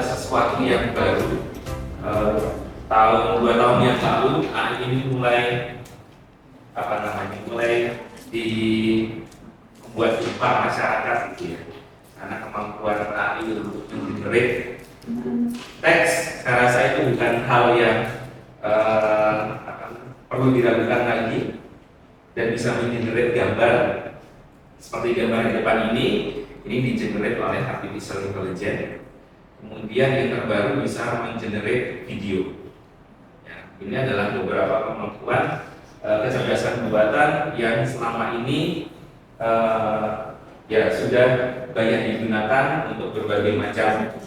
sesuatu yang baru. Dua tahun yang lalu AI ini mulai membuat jumpa masyarakat gitu ya, karena kemampuan AI untuk generate teks. Saya rasa itu bukan hal yang perlu diragukan lagi, dan bisa mengenerate gambar seperti gambar di depan ini digenerate oleh artificial intelligence. Kemudian yang terbaru bisa mengenerate video. Ya, ini adalah beberapa kemampuan kecerdasan buatan yang selama ini ya sudah banyak digunakan untuk berbagai macam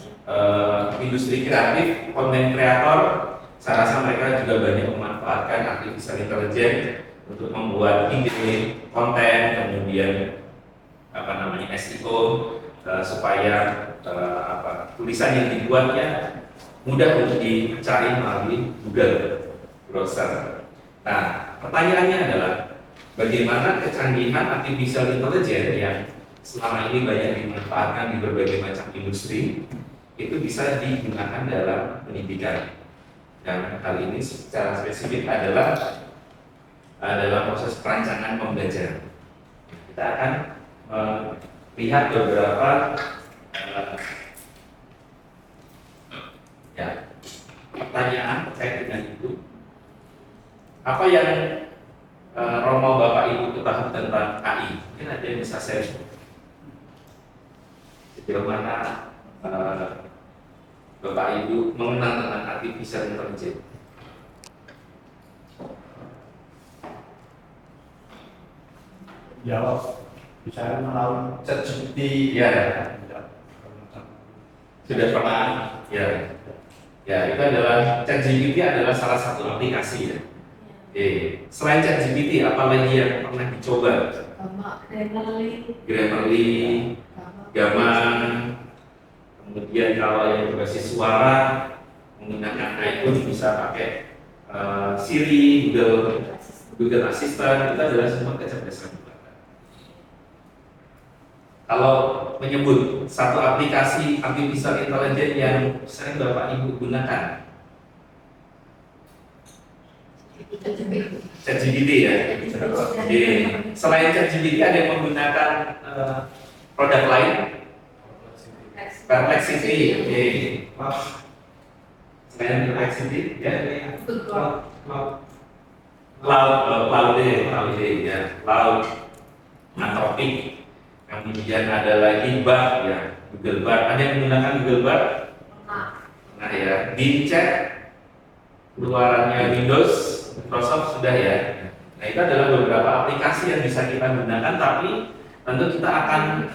industri kreatif, konten kreator. Saya rasa mereka juga banyak memanfaatkan artificial intelligence untuk membuat ide, konten, kemudian SEO, supaya tulisan yang dibuatnya mudah untuk dicari melalui Google browser. Nah, pertanyaannya adalah bagaimana kecanggihan artificial intelligence yang selama ini banyak dimanfaatkan di berbagai macam industri itu bisa digunakan dalam pendidikan. Dan hal ini secara spesifik adalah dalam proses perancangan pembelajaran. Kita akan lihat beberapa pertanyaan terkait dengan itu. Apa yang Romo Bapak Ibu ketahui tentang AI? Mungkin ada yang bisa share sejauh mana Bapak Ibu mengenal tentang artificial intelligence. Jawab, bicara melalui ChatGPT. Ya, sudah pernah. Ya, itu adalah ChatGPT adalah salah satu aplikasi ya. Selain ChatGPT, apa lagi yang pernah dicoba? Grammarly, Gaman. Kemudian kalau yang berbasis suara menggunakan iPhone bisa pakai Siri, Google Assistant. Itu adalah semua kecerdasan buatan. Kalau menyebut satu aplikasi artificial intelligence yang sering Bapak Ibu gunakan, ChatGPT ya. Selain ChatGPT ada yang menggunakan produk lain? Perplexity. Selain Perplexity, ya. Cloud, ya. Cloud, Anthropic. Kemudian ada lagi Bard ya, Google Bard. Ada yang menggunakan Google Bard? Nah ya, Bing Chat keluarannya Windows, Microsoft sudah ya. Nah itu adalah beberapa aplikasi yang bisa kita gunakan, tapi tentu kita akan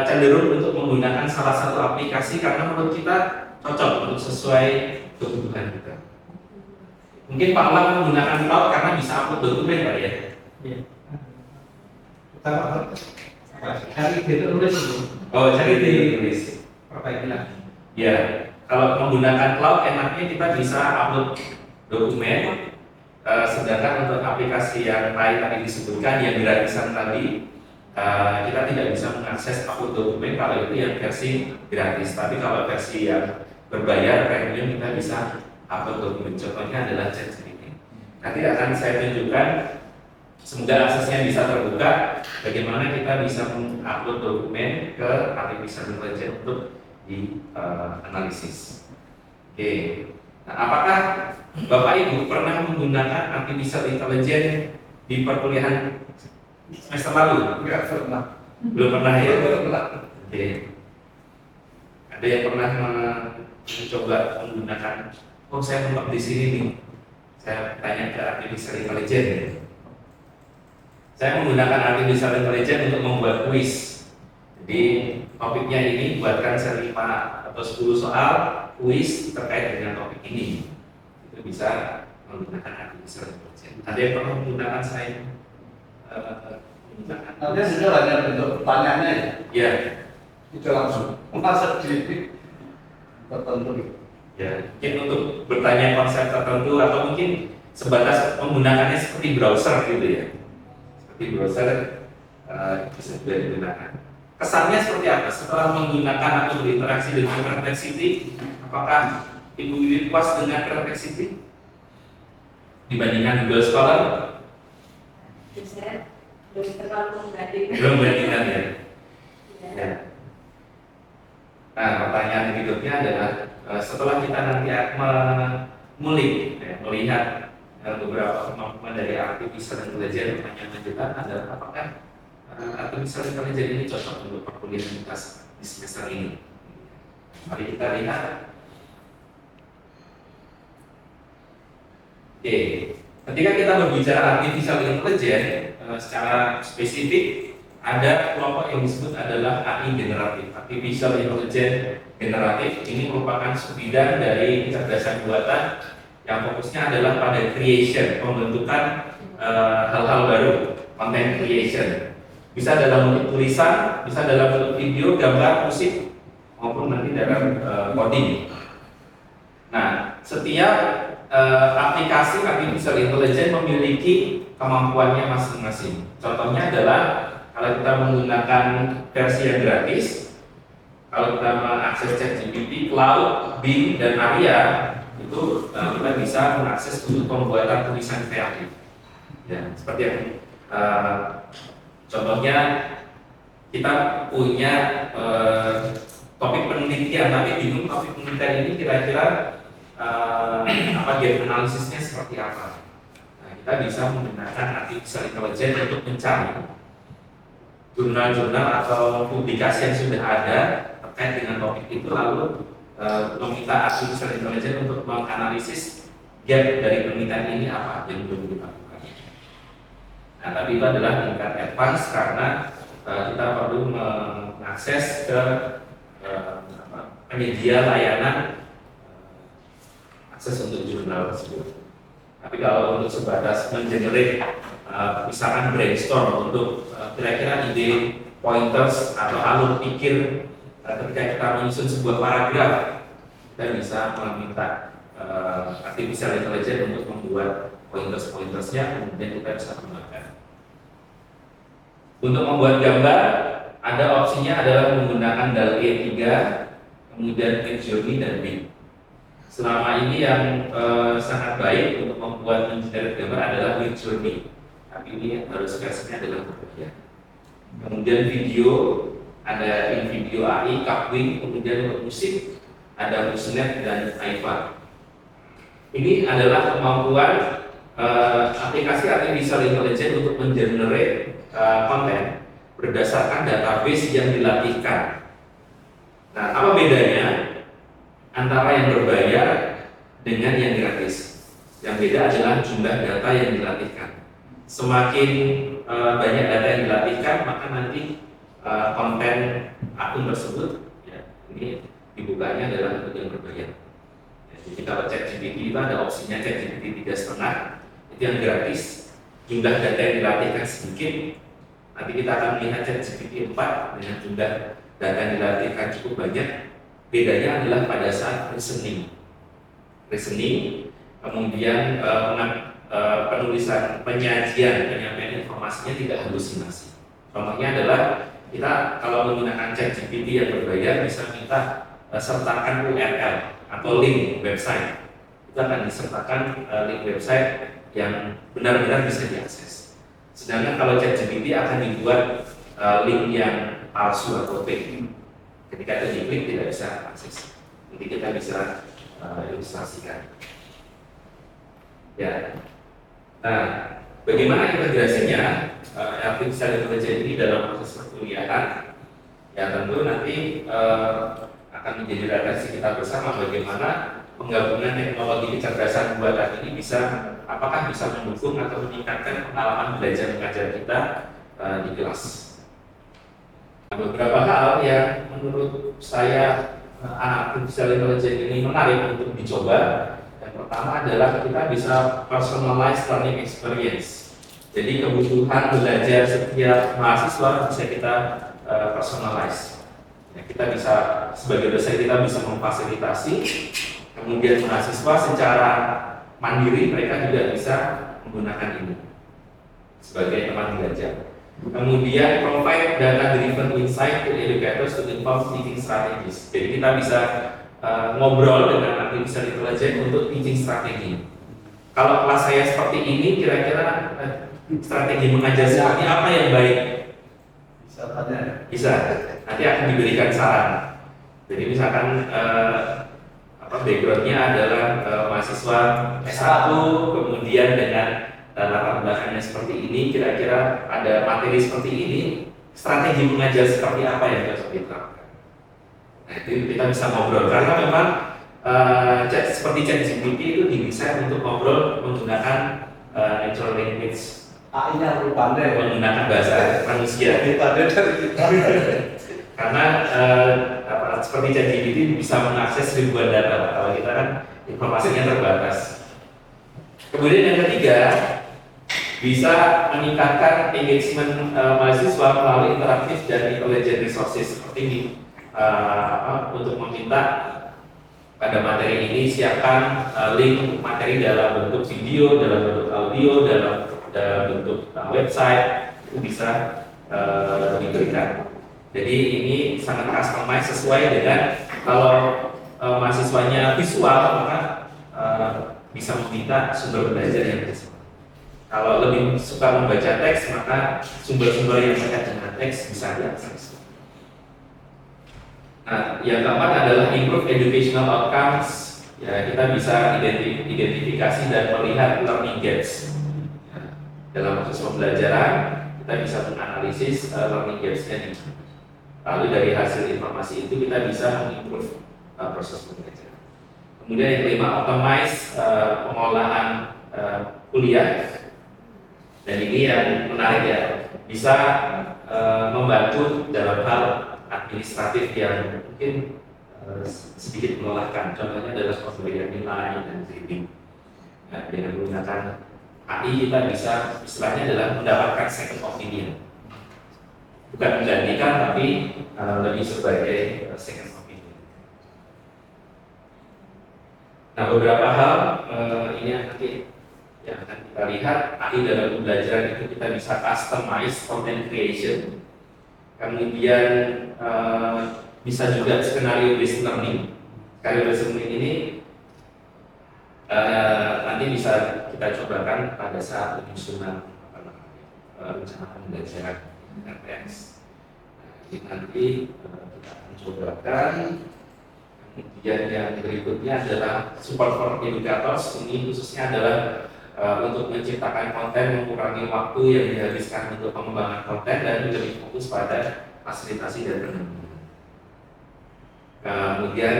cenderung untuk menggunakan salah satu aplikasi karena menurut kita cocok untuk sesuai kebutuhan kita. Mungkin Pak Alam menggunakan cloud karena bisa upload dokumen Pak ya? Iya. Kita cari ditulis dulu. Oh, cari ditulis. Perbaiki lagi. Ya, kalau menggunakan cloud enaknya kita bisa upload dokumen. Sedangkan untuk aplikasi yang lain tadi disebutkan yang gratisan tadi, kita tidak bisa mengakses upload dokumen kalau itu yang versi gratis. Tapi kalau versi yang berbayar, premium, kita bisa upload dokumen. Contohnya adalah ChatGPT. Nanti akan saya tunjukkan, semoga aksesnya bisa terbuka, bagaimana kita bisa mengupload dokumen ke artificial intelligence untuk dianalisis. Oke. Nah, apakah Bapak Ibu pernah menggunakan artificial intelligence di perkuliahan semester lalu? Enggak pernah. Belum pernah ya? Belum pernah. Oke. Ada yang pernah mencoba menggunakan? Oh, saya mentok di sini nih. Saya tanya ke artificial intelligence. Ya. Saya menggunakan artificial intelligence untuk membuat kuis. Jadi topiknya ini buatkan 5 atau 10 soal kuis terkait dengan topik ini. Itu bisa menggunakan artificial intelligence. Ada yang pernah menggunakan saya? Nanti sudah hanya bentuk pertanyaannya ya? Ya. Itu langsung masuk di tertentu. Ya, mungkin untuk bertanya konsep tertentu atau mungkin sebatas menggunakannya seperti browser gitu ya. Seperti browser bisa juga digunakan. kesannya seperti apa setelah menggunakan atau berinteraksi dengan Perplexity? Apakah Ibu Wiwin puas dengan Perplexity dibandingkan Google Scholar? Saya belum terlalu membandingkan. Belum membandingkan ya. Ya. Ya. Nah, pertanyaan berikutnya adalah setelah kita nanti mengulik, melihat beberapa kemampuan dari artificial intelligence, pertanyaan lanjutan adalah apakah artificial intelligence ini cocok untuk perkuliahan kita di semester ini? Mari kita lihat. Oke, ketika kita berbicara artificial intelligence secara spesifik, ada kelompok yang disebut adalah AI generatif, artificial intelligence generatif. Ini merupakan subbidang dari kecerdasan buatan yang fokusnya adalah pada creation, pembentukan hal-hal baru, content creation. Bisa dalam bentuk tulisan, bisa dalam bentuk video, gambar, musik, maupun nanti dalam coding. Nah, setiap aplikasi artificial intelligence memiliki kemampuannya masing-masing. Contohnya adalah kalau kita menggunakan versi yang gratis, kalau kita mengakses ChatGPT, Cloud, Bing, dan Aria, itu kita bisa mengakses untuk pembuatan tulisan kreatif. Ya, seperti yang contohnya kita punya topik penelitian, tapi bingung topik penelitian ini kira-kira gap analisisnya seperti apa. Nah, kita bisa menggunakan artificial intelligence untuk mencari jurnal-jurnal atau publikasi yang sudah ada terkait dengan topik itu, lalu meminta artificial intelligence untuk menganalisis gap dari penelitian ini apa yang belum dilakukan. Nah, tapi itu adalah tingkat advance karena kita perlu mengakses ke penyedia layanan akses untuk jurnal tersebut. Tapi kalau untuk sebatas mengenerate misalkan brainstorm untuk kira-kira ide pointers atau alur pikir ketika kita menyusun sebuah paragraf, kita bisa meminta artificial intelligence untuk membuat pointers-pointersnya, kemudian kita bisa kembangkan. Untuk membuat gambar, ada opsinya adalah menggunakan DALL-E 3, kemudian Midjourney dan Bing. Selama ini yang sangat baik untuk membuat mengenerate gambar adalah Midjourney, tapi ini harus versinya adalah berbeda. Kemudian video, ada InVideo AI, Kapwing, kemudian untuk musik ada Musnet dan iFar. Ini adalah kemampuan aplikasi artificial intelligence untuk mengenerate konten berdasarkan database yang dilatihkan. Nah, apa bedanya antara yang berbayar dengan yang gratis? Yang beda adalah jumlah data yang dilatihkan. Semakin banyak data yang dilatihkan, maka nanti konten akun tersebut ya, ini dibukanya adalah untuk yang berbayar. Ya, jadi kalau ChatGPT itu ada opsinya ChatGPT 3,5, itu yang gratis. Jumlah data yang dilatihkan sedikit. Nanti kita akan melihat ChatGPT 4 dengan jumlah data yang dilatihkan cukup banyak. Bedanya adalah pada saat reasoning, kemudian penulisan, penyampaian informasinya tidak halusinasi. Contohnya adalah kita kalau menggunakan ChatGPT yang berbayar bisa minta sertakan URL atau link website. Itu akan disertakan link website yang benar-benar bisa diakses. Sedangkan kalau ChatGPT akan dibuat link yang palsu atau fake. Ketika itu diklik tidak bisa akses. Nanti kita bisa ilustrasikan. Ya. Nah, bagaimana integrasinya artificial intelligence ini dalam proses perkuliahan? Ya tentu nanti akan menjadi referensi kita bersama bagaimana penggabungan teknologi kecerdasan buatan ini apakah bisa mendukung atau meningkatkan pengalaman belajar mengajar kita di kelas. Beberapa hal yang menurut saya artificial intelligence ini menarik untuk dicoba. Yang pertama adalah kita bisa personalized learning experience. Jadi kebutuhan belajar setiap mahasiswa bisa kita personalize. Ya, kita bisa sebagai dosen kita bisa memfasilitasi, kemudian mahasiswa secara mandiri mereka juga bisa menggunakan ini sebagai teman belajar. Kemudian provide data-driven insight to educators to inform teaching strategies. Jadi kita bisa ngobrol dengan artificial intelligence untuk teaching strategi. Kalau kelas saya seperti ini, kira-kira strategi mengajar seperti apa yang baik? Bisa tanya. Bisa. Nanti akan diberikan saran. Jadi misalkan backgroundnya adalah mahasiswa S1, kemudian dengan latar belakangnya seperti ini, kira-kira ada materi seperti ini, strategi mengajar seperti apa yang cocok diterapkan. Nah itu kita bisa ngobrol karena memang seperti ChatGPT itu didesain untuk ngobrol menggunakan natural language, AI-nya perlu pandai. menggunakan bahasa manusia. Kita dari kita. Karena seperti ChatGPT bisa mengakses ribuan data, kalau kita kan informasinya terbatas. Kemudian yang ketiga, bisa meningkatkan engagement mahasiswa melalui interaktif dan intelligent resources seperti ini. Untuk meminta pada materi ini siapkan link materi dalam bentuk video, dalam bentuk audio, dalam bentuk website, itu bisa diberikan. Jadi ini sangat customize sesuai dengan kalau mahasiswanya visual maka bisa meminta sumber belajar yang visual. Kalau lebih suka membaca teks maka sumber-sumber yang terkait dengan teks bisa diakses. Nah, yang keempat adalah improve educational outcomes. Ya, kita bisa identifikasi dan melihat learning gaps. Ya, dalam proses pembelajaran kita bisa menganalisis learning gaps-nya di mana. Lalu dari hasil informasi itu kita bisa mengimprove proses pembelajaran. Kemudian yang kelima, optimize pengolahan kuliah. Dan ini yang menarik ya, bisa membantu dalam hal administratif yang mungkin sedikit melelahkan. Contohnya adalah pemberian nilai dan grading. Nah, dengan menggunakan AI kita bisa istilahnya adalah mendapatkan second opinion. Bukan menggantikan tapi lebih sebagai second opinion. Nah, beberapa hal ini yang nanti yang akan kita lihat AI dalam pembelajaran itu kita bisa customize content creation. Kemudian bisa juga skenario based learning. Skenario based learning ini nanti bisa kita cobakan pada saat penyusunan rencana pembelajaran RPS. Jadi nanti kita akan cobakan. Kemudian yang berikutnya adalah support for educators. Ini khususnya adalah untuk menciptakan konten, mengurangi waktu yang dihabiskan untuk pengembangan konten dan lebih fokus pada fasilitasi dan pendampingan. Kemudian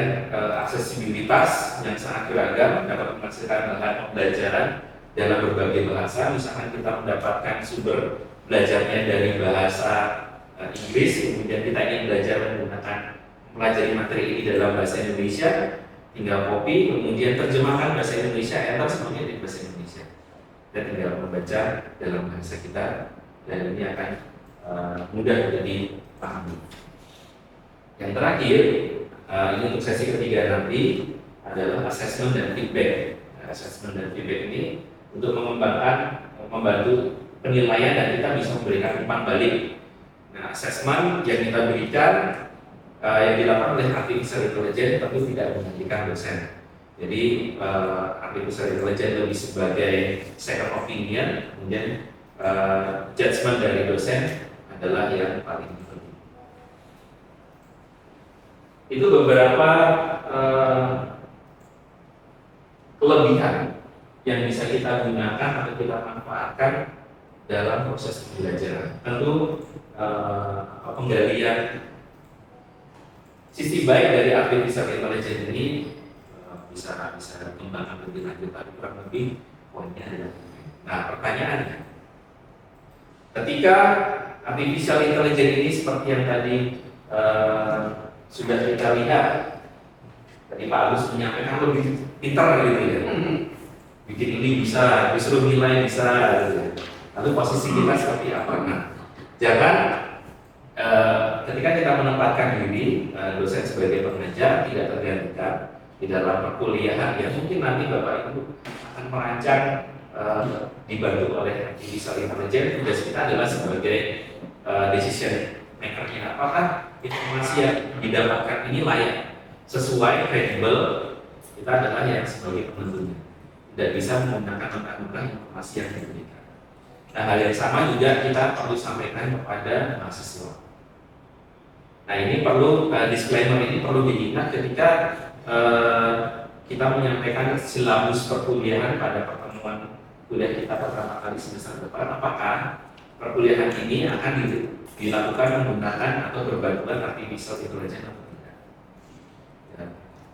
aksesibilitas yang sangat beragam dapat menghasilkan bahan pembelajaran dalam berbagai bahasa. Misalkan kita mendapatkan sumber belajarnya dari bahasa Inggris, kemudian kita ingin belajar menggunakan mempelajari materi ini dalam bahasa Indonesia, tinggal copy, kemudian terjemahkan bahasa Indonesia, enter semuanya di bahasa Indonesia. Dan tinggal membaca dalam bahasa kita, dan ini akan mudah untuk dipahami. Yang terakhir, ini untuk sesi ketiga nanti adalah assessment dan feedback. Assessment dan feedback ini untuk mengembangkan, membantu penilaian dan kita bisa memberikan umpan balik. Nah, assessment yang kita berikan yang dilakukan oleh artificial intelligence tapi tidak menggantikan dosen. Jadi artificial intelligence lebih sebagai second opinion, kemudian judgement dari dosen adalah yang paling penting. Itu beberapa kelebihan yang bisa kita gunakan atau kita manfaatkan dalam proses pembelajaran. Tentu penggalian sisi baik dari artificial intelligence ini bisa dikembangkan lebih lanjut, tapi kurang lebih poinnya adalah. Nah, pertanyaannya, ketika artificial intelligence ini seperti yang tadi sudah kita lihat, tadi Pak Agus menyampaikan lebih pintar gitu ya, bikin ini bisa, disuruh nilai bisa, gitu. Lalu posisi kita seperti apa? Nah, jangan ketika kita menempatkan diri dosen sebagai pengajar tidak tergantikan di dalam perkuliahan ya mungkin nanti Bapak Ibu akan merancang dibantu oleh artificial intelligence. Tugas kita adalah sebagai decision maker-nya. Apakah informasi yang didapatkan ini layak, sesuai, kredibel? Kita adalah yang sebagai penentunya. Tidak bisa menggunakan mentah-mentah informasi yang diberikan. Nah, hal yang sama juga kita perlu sampaikan kepada mahasiswa. Nah, ini perlu disclaimer ini perlu diingat ketika kita menyampaikan silabus perkuliahan pada pertemuan kuliah kita pertama kali semester depan. Apakah perkuliahan ini akan dilakukan menggunakan atau berbantuan artificial intelligence atau tidak? Ya.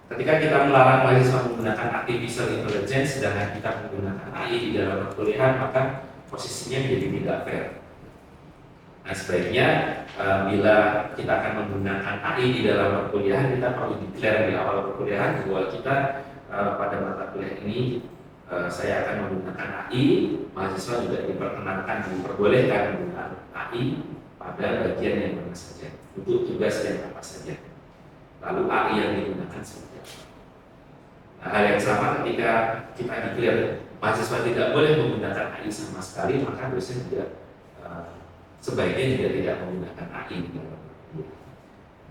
Ketika kita melarang mahasiswa menggunakan artificial intelligence sedangkan kita menggunakan AI di dalam perkuliahan, maka posisinya menjadi tidak fair. Nah, sebaiknya bila kita akan menggunakan AI di dalam perkuliahan, kita perlu declare di awal perkuliahan bahwa kita pada mata kuliah ini saya akan menggunakan AI. Mahasiswa juga diperbolehkan menggunakan AI pada bagian yang mana saja, untuk tugas yang apa saja. Lalu AI yang digunakan seperti apa. Nah, hal yang sama ketika kita declare mahasiswa tidak boleh menggunakan AI sama sekali, maka dosen juga sebaiknya juga tidak menggunakan AI di dalam perkuliahan.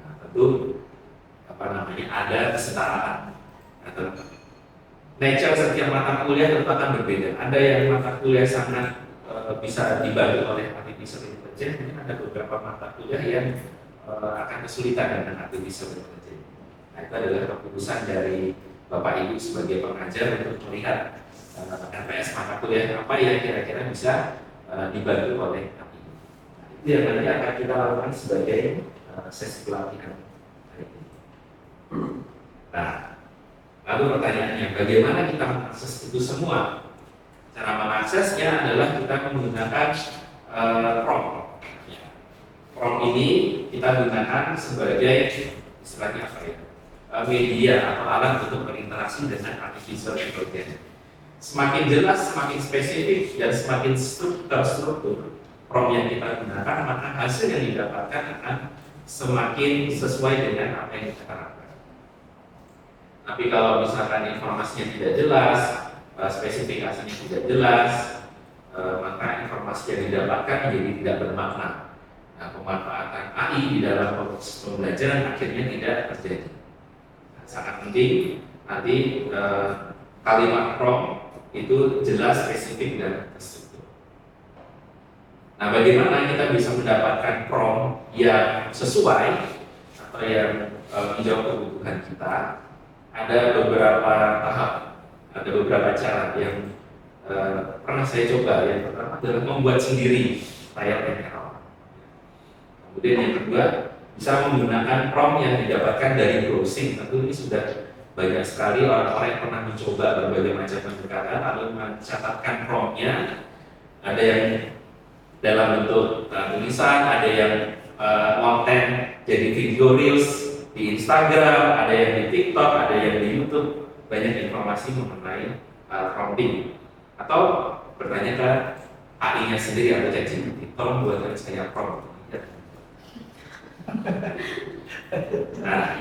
Nah, tentu ada kesetaraan atau nature setiap mata kuliah tentu akan berbeda. Ada yang mata kuliah sangat bisa dibantu oleh artificial intelligence, mungkin ada beberapa mata kuliah yang akan kesulitan dengan artificial intelligence. Nah, itu adalah keputusan dari Bapak Ibu sebagai pengajar untuk melihat RPS mata kuliah apa yang kira-kira bisa dibantu oleh AI. Nah, itu yang nanti akan kita lakukan sebagai sesi pelatihan. Nah, lalu pertanyaannya, bagaimana kita mengakses itu semua? Cara mengaksesnya adalah kita menggunakan prompt. Prompt ini kita gunakan sebagai istilahnya apa ya? Media atau alat untuk berinteraksi dengan artificial intelligence. Semakin jelas, semakin spesifik, dan semakin terstruktur prompt yang kita gunakan, maka hasil yang didapatkan akan semakin sesuai dengan apa yang kita harapkan. Tapi kalau misalkan informasinya tidak jelas, spesifikasinya tidak jelas, maka informasi yang didapatkan menjadi tidak bermakna. Nah, pemanfaatan AI di dalam proses pembelajaran akhirnya tidak terjadi. Nah, sangat penting nanti kalimat prompt itu jelas, spesifik, dan terstruktur. Nah, bagaimana kita bisa mendapatkan prompt yang sesuai atau yang menjawab kebutuhan kita? Ada beberapa tahap, ada beberapa cara yang pernah saya coba. Yang pertama adalah membuat sendiri trial and error. Kemudian yang kedua, bisa menggunakan prompt yang didapatkan dari browsing. Tentu ini sudah banyak sekali orang-orang yang pernah mencoba berbagai macam pendekatan lalu mencatatkan promptnya. Ada yang dalam bentuk tulisan, ada yang konten jadi video reels di Instagram, ada yang di TikTok, ada yang di YouTube. Banyak informasi mengenai prompting. Atau bertanya ke AI-nya sendiri atau ChatGPT, tolong buatkan saya prompt. Nah,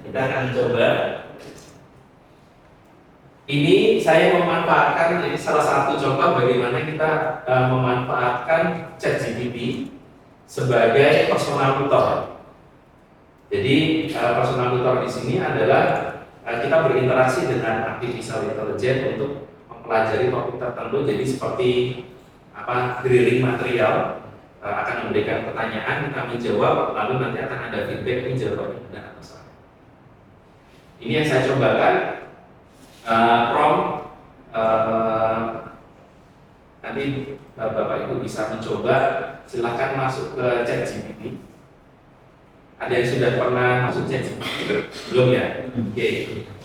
kita akan coba. Ini saya memanfaatkan, ini salah satu contoh bagaimana kita memanfaatkan ChatGPT sebagai personal tutor. Jadi personal tutor di sini adalah kita berinteraksi dengan artificial intelligence untuk mempelajari topik tertentu. Jadi seperti drilling material, akan memberikan pertanyaan, kita menjawab, lalu nanti akan ada feedback ini jawabannya benar atau salah. Ini yang saya cobakan prompt. Nanti Bapak Ibu bisa mencoba, silahkan masuk ke ChatGPT. Ada yang sudah pernah masuk ChatGPT? Belum ya? Oke.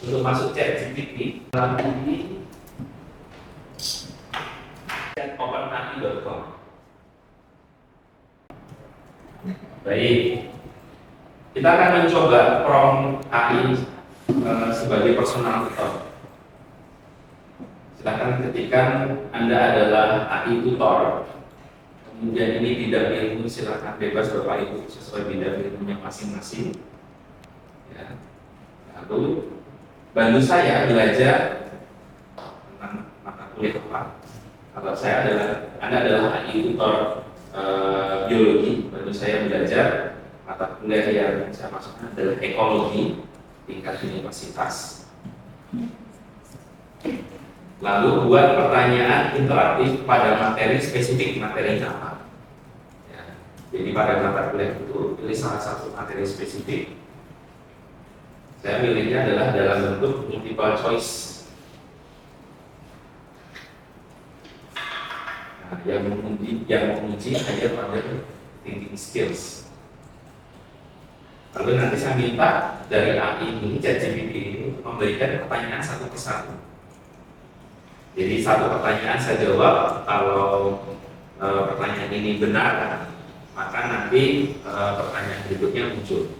Untuk masuk ChatGPT, di openai.com. Baik. Kita akan mencoba prompt AI sebagai personal tutor. Silahkan ketikkan Anda adalah AI tutor. Kemudian ini bidang ilmu, silakan bebas Bapak Ibu sesuai bidang ilmunya masing-masing. Ya. Lalu bantu saya belajar lupa. Kalau Anda adalah AI tutor biologi, baru saya belajar mata kuliah yang saya masukkan adalah ekologi tingkat universitas. Lalu buat pertanyaan interaktif pada materi spesifik, materinya apa? Ya, jadi pada mata kuliah itu pilih salah satu materi spesifik. Saya pilihnya adalah dalam bentuk multiple choice. Nah, yang menguji hanya pada thinking skills. Lalu nanti saya minta dari AI ini, ChatGPT ini memberikan pertanyaan satu persatu. Jadi satu pertanyaan saya jawab, kalau pertanyaan ini benar, maka nanti pertanyaan berikutnya muncul.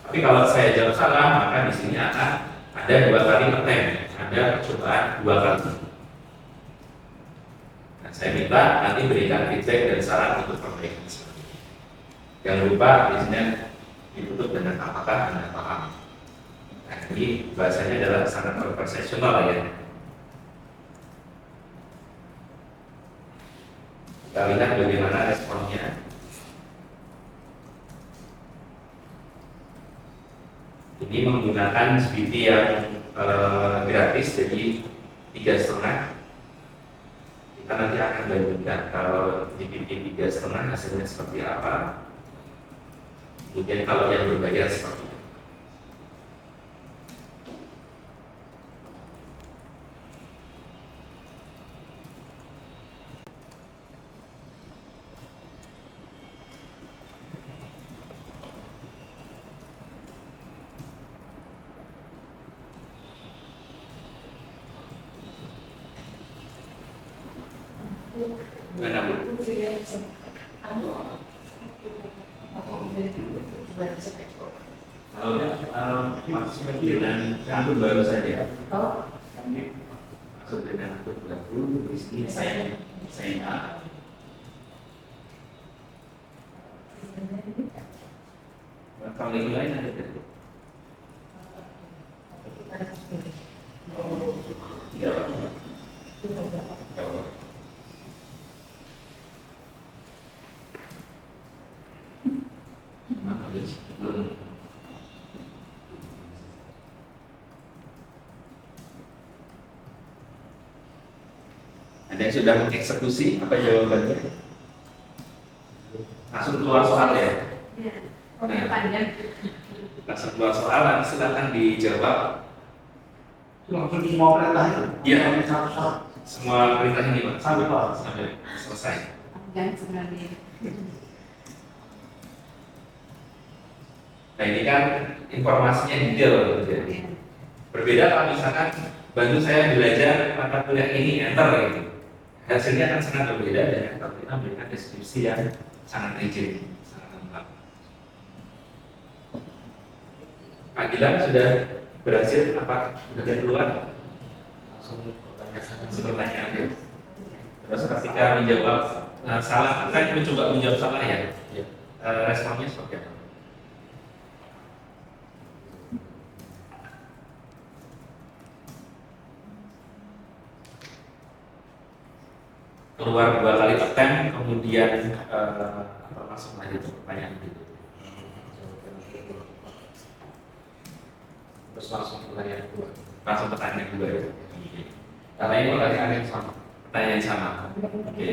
Tapi kalau saya jawab salah, maka di sini akan ada 2 kali attempt, ada percobaan 2 kali. Nah, saya minta nanti berikan feedback dan saran untuk perbaikan. Jangan lupa di sini ditutup dengan apakah Anda paham. Nah, ini bahasanya adalah sangat conversational ya. Kita lihat bagaimana responnya. Ini menggunakan GPT yang gratis, jadi 3,5. Kita nanti akan bandingkan kalau GPT 3,5 hasilnya seperti apa. Kemudian kalau yang berbayar seperti apa. Gimana Bu? Kalau maksud dengan akun baru saja. Maksud dengan akun baru di sini saya kalau yang lain ada tidak? Tidak apa-apa. Ada yang sudah mengeksekusi apa jawabannya? Langsung keluar soal ya? Iya, panjang. Langsung keluar soal, nanti silakan dijawab. Langsung semua perintah itu. Iya, semua perintah ini Pak. Sampai selesai. Panjang sebenarnya. Nah ini kan informasinya detail gitu ya. Berbeda kalau misalkan bantu saya belajar mata kuliah ini, enter gitu. Hasilnya akan sangat berbeda dengan kalau kita memberikan deskripsi yang sangat rigid, sangat lengkap. Pak Gilang sudah berhasil apa? Sudah keluar? Langsung pertanyaan ya. Terus ketika menjawab salah, kan mencoba menjawab salah ya. Responnya seperti apa? Keluar 2 kali attempt, kemudian masuk lagi ke pertanyaan itu. Terus langsung pertanyaan kedua. Langsung pertanyaan kedua ya. Karena ini pertanyaan yang sama. Pertanyaan yang sama. Oke.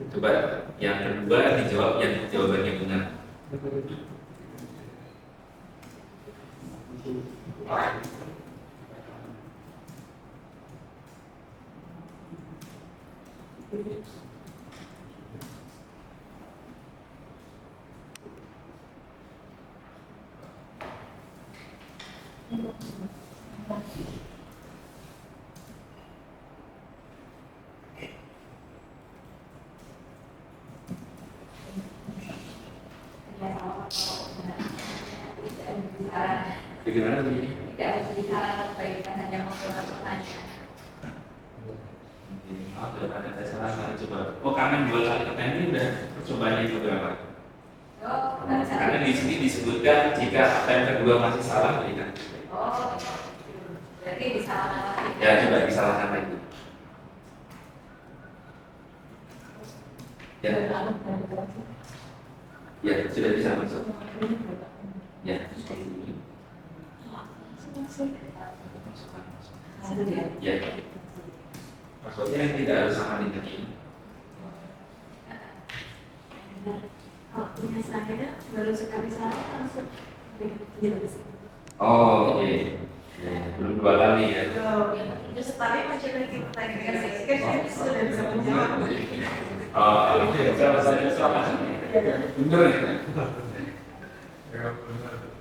Coba yang kedua dijawab yang jawabannya benar. Bagaimana begini? Tidak harus bicara baikkan hanya mengulang pertanyaan. Ada salah kali coba. Oh karena 2 kali attempt ini udah percobaannya itu berapa? Karena di sini disebutkan jika attempt kedua masih salah berikan. Oh, berarti disalahkan lagi. Ya coba disalahkan lagi. Ya, ya sudah bisa masuk. Ya. Ya. Maksudnya tidak harus sama dengan ini. Waktunya saya baru sekali salah langsung Oh, oke. Ya, belum 2 kali ya. terus tapi macam lagi pertanyaan saya sudah bisa menjawab. Oh,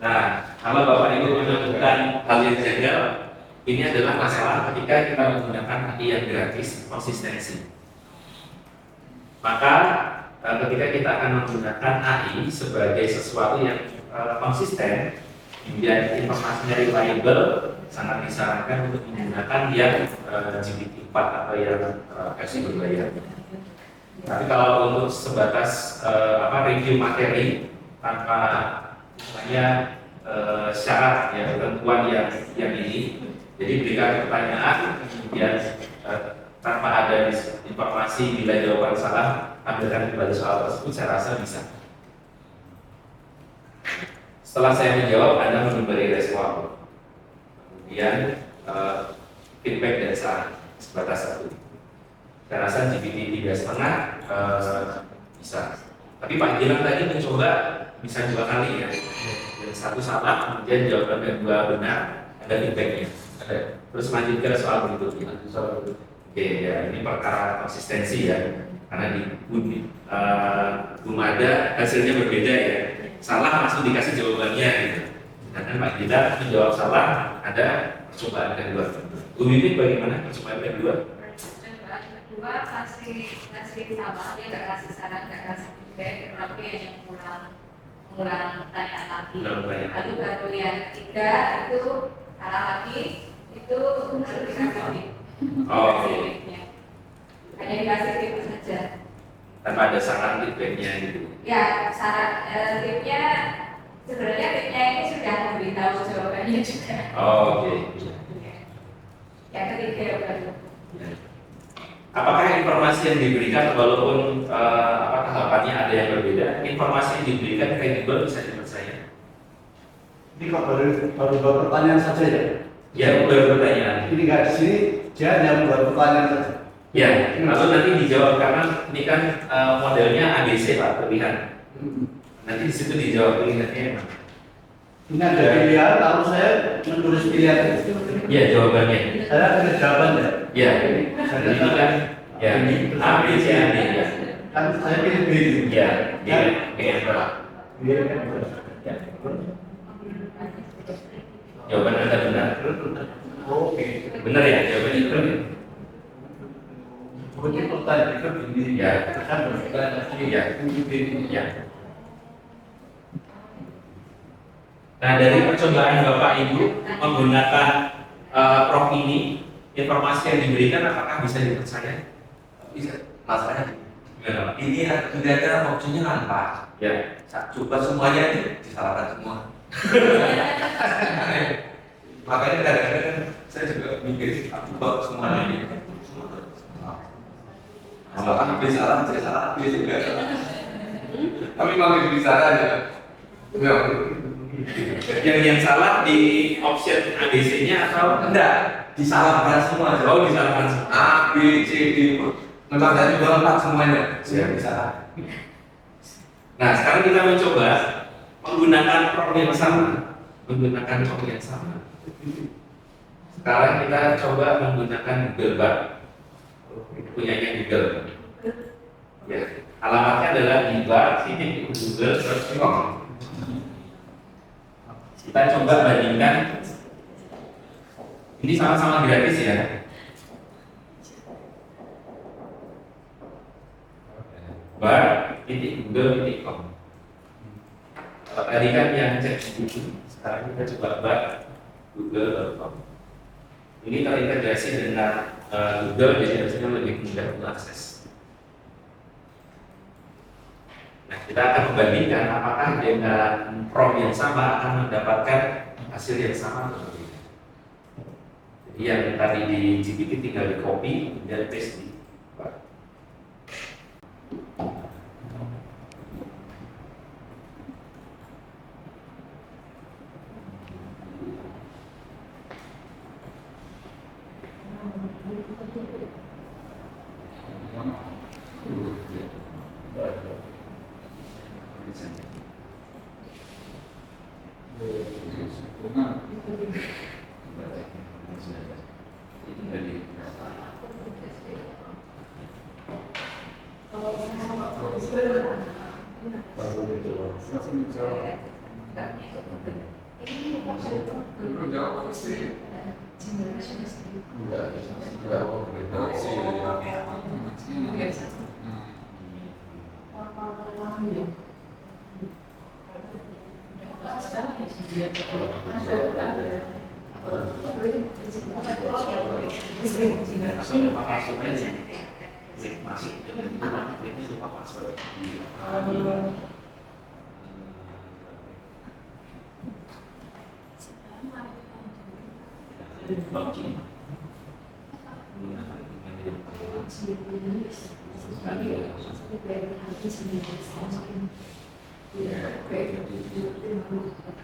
nah, kalau Bapak Ibu menemukan hal yang janggal, ini adalah masalah ketika kita menggunakan AI yang gratis, konsistensi. Maka ketika kita akan menggunakan AI sebagai sesuatu yang konsisten, kemudian informasinya reliable, sangat disarankan untuk menggunakan yang GPT-4 atau yang versi berbayar. Tapi kalau untuk sebatas review materi tanpa misalnya syarat ya ketentuan yang ini, jadi berikan pertanyaan kemudian tanpa ada informasi bila jawaban salah ambilkan kembali soal tersebut, saya rasa bisa. Setelah saya menjawab, Anda memberi respon, kemudian feedback dan saran sebatas satu. Saya rasa GPT 3,5 bisa. Tapi Pak Gilang tadi mencoba bisa 2 kali ya. Yang satu salah, kemudian jawaban kedua benar, ada feedbacknya. Terus lanjut ke soal berikutnya. Oke ya, ini perkara konsistensi ya. Karena di Bumada hasilnya berbeda ya. Salah langsung dikasih jawabannya gitu. Dan Pak Gilang menjawab salah, ada percobaan kedua. Bu Wiwit bagaimana percobaan kedua? Kedua kasih sama, dia nggak kasih saran, nggak kasih feedback, tapi yang mengulang pertanyaan lagi. Lalu baru yang ketiga itu salah lagi, itu harus dikasih. Oh, oke. Hanya dikasih itu saja. Tanpa ada saran feedbacknya gitu. Ya, saran tipnya sebenarnya tipnya ini sudah memberitahu jawabannya juga. Oh, oke. Yang ketiga baru. Apakah informasi yang diberikan walaupun tahapannya ada yang berbeda, informasi yang diberikan kredibel bisa dipercaya? Ini kok baru buat pertanyaan saja ya? Ya, baru pertanyaan. Ini nggak di sini, dia hanya buat pertanyaan saja. Ya, lalu nanti dijawab karena ini kan modelnya ABC Pak, pilihan. Nanti di situ dijawab pilihannya. Ini ada pilihan, lalu saya menulis pilihan. Ya, jawabannya. Saya ada jawabannya. Ya, jadi ini kan ya A, B, C, A, D ya. Kan saya pilih B. Ya, B, B, Pak. B. Jawaban Anda benar. Oke. Benar ya, jawabannya benar. Ini pertanyaan itu begini. Ya. Kan pertanyaan lagi. Ya. B. Ya. Nah, dari percobaan Bapak Ibu menggunakan prompt ini, informasi yang diberikan apakah bisa dipercaya? Bisa. Masalahnya Gimana? ini kira-kira opsinya kan Pak. Ya. Saya coba semuanya disalahkan semua. Makanya kadang-kadang saya juga mikir coba semuanya ini. Salah habis salah, saya salah habis juga. Tapi makin bisa aja. Yang salah di option ABC-nya atau Enggak, disalahkan semua. oh disalahkan semua? A, B, C, D. Memang saya juga lengkap semuanya. Saya bisa. Nah, sekarang kita mencoba menggunakan prompt yang sama. Menggunakan prompt yang sama. Sekarang kita coba menggunakan Google Bard. Punyanya Google. Ya, alamatnya adalah di bar.google.com. Kita coba bandingkan. Ini sama-sama gratis ya. bar.google.com. Tadi kan yang cek buku, sekarang kita coba bar.google.com. Ini terintegrasi dengan Google, jadi harusnya lebih mudah untuk akses. Nah, kita akan membandingkan apakah dengan prompt yang sama akan mendapatkan hasil yang sama atau berbeda. Jadi yang tadi di GPT tinggal di copy, kemudian paste di Bard.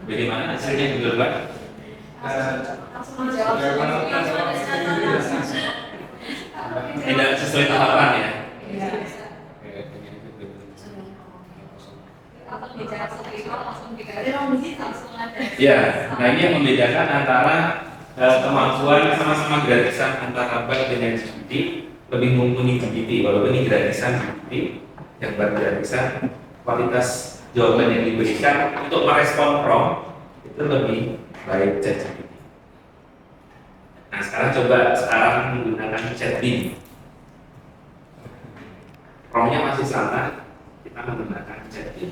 Bagaimana hasilnya Google Pak? Tidak sesuai tahapan ya? Ya, nah ini yang membedakan antara kemampuan sama-sama gratisan antara bank dengan GPT lebih mumpuni GPT, walaupun ini gratisan GPT yang gratisan, kualitas jawaban yang diberikan untuk merespon prompt itu lebih baik ChatGPT. Nah sekarang menggunakan ChatBeam. Promptnya masih sama, kita menggunakan ChatBeam.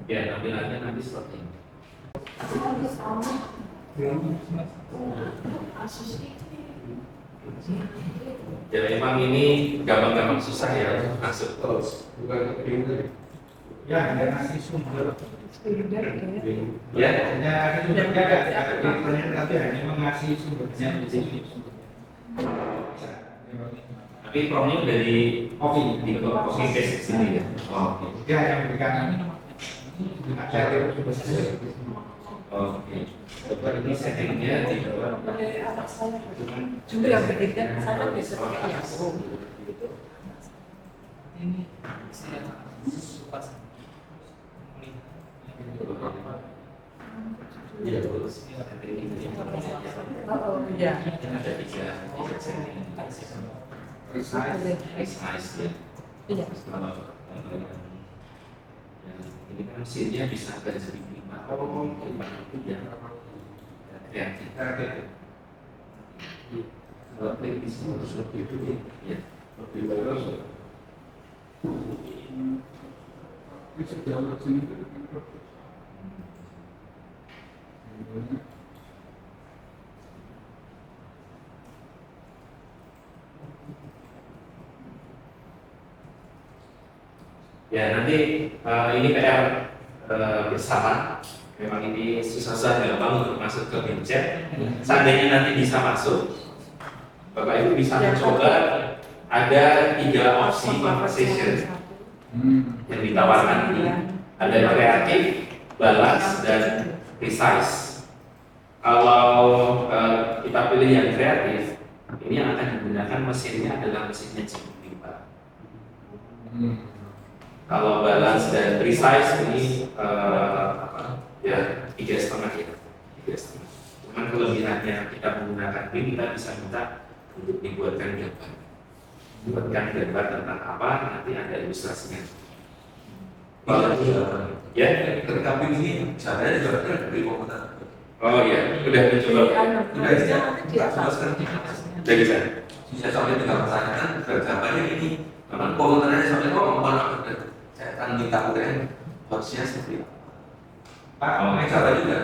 Ya, tampilannya nanti seperti ini. Ya memang ini gampang-gampang susah ya masuk terus. Ya, ada nasi sumber. Ya, Ada sumbernya tapi hanya mengasih sumbernya di sini. tapi promnya udah di copy paste sini ya. Oh, oke. Dia hanya memberikan Oke. Coba ini settingnya di bawah. Cuma yang berbeda sama bisa pakai yang ini saya suka Iya, terus. oh iya Ada tiga setting. Size ya. iya Kalau ini kan mesinnya bisa dari 5 atau 5 itu ya kreatif. Kalau klik di sini harus lebih itu ya lebih bagus. Ya nanti ini PR bersama. Memang ini susah gampang untuk masuk ke Bincet. Seandainya nanti bisa masuk, Bapak Ibu bisa mencoba ada 3 opsi conversation yang ditawarkan ini. Ada kreatif, balance, dan precise. Kalau kita pilih yang kreatif, ini yang akan digunakan mesinnya adalah mesinnya GPT, Pak. Kalau balance dan precise ini ya 3,5 ya. 3,5. Cuman kelebihannya kita menggunakan ini, kita bisa minta untuk dibuatkan gambar. Buatkan gambar tentang apa, nanti ada ilustrasinya. Kalau ya, Ketika ini caranya juga dari komputer. oh iya, udah mencoba. Udah bisa. Sudah sekarang. Udah bisa. Saya soalnya tinggal pertanyaan gambarnya ini. Memang komputernya sampai ngomong apa? Saya akan minta UN harusnya seperti apa. Pak, Ini cara juga.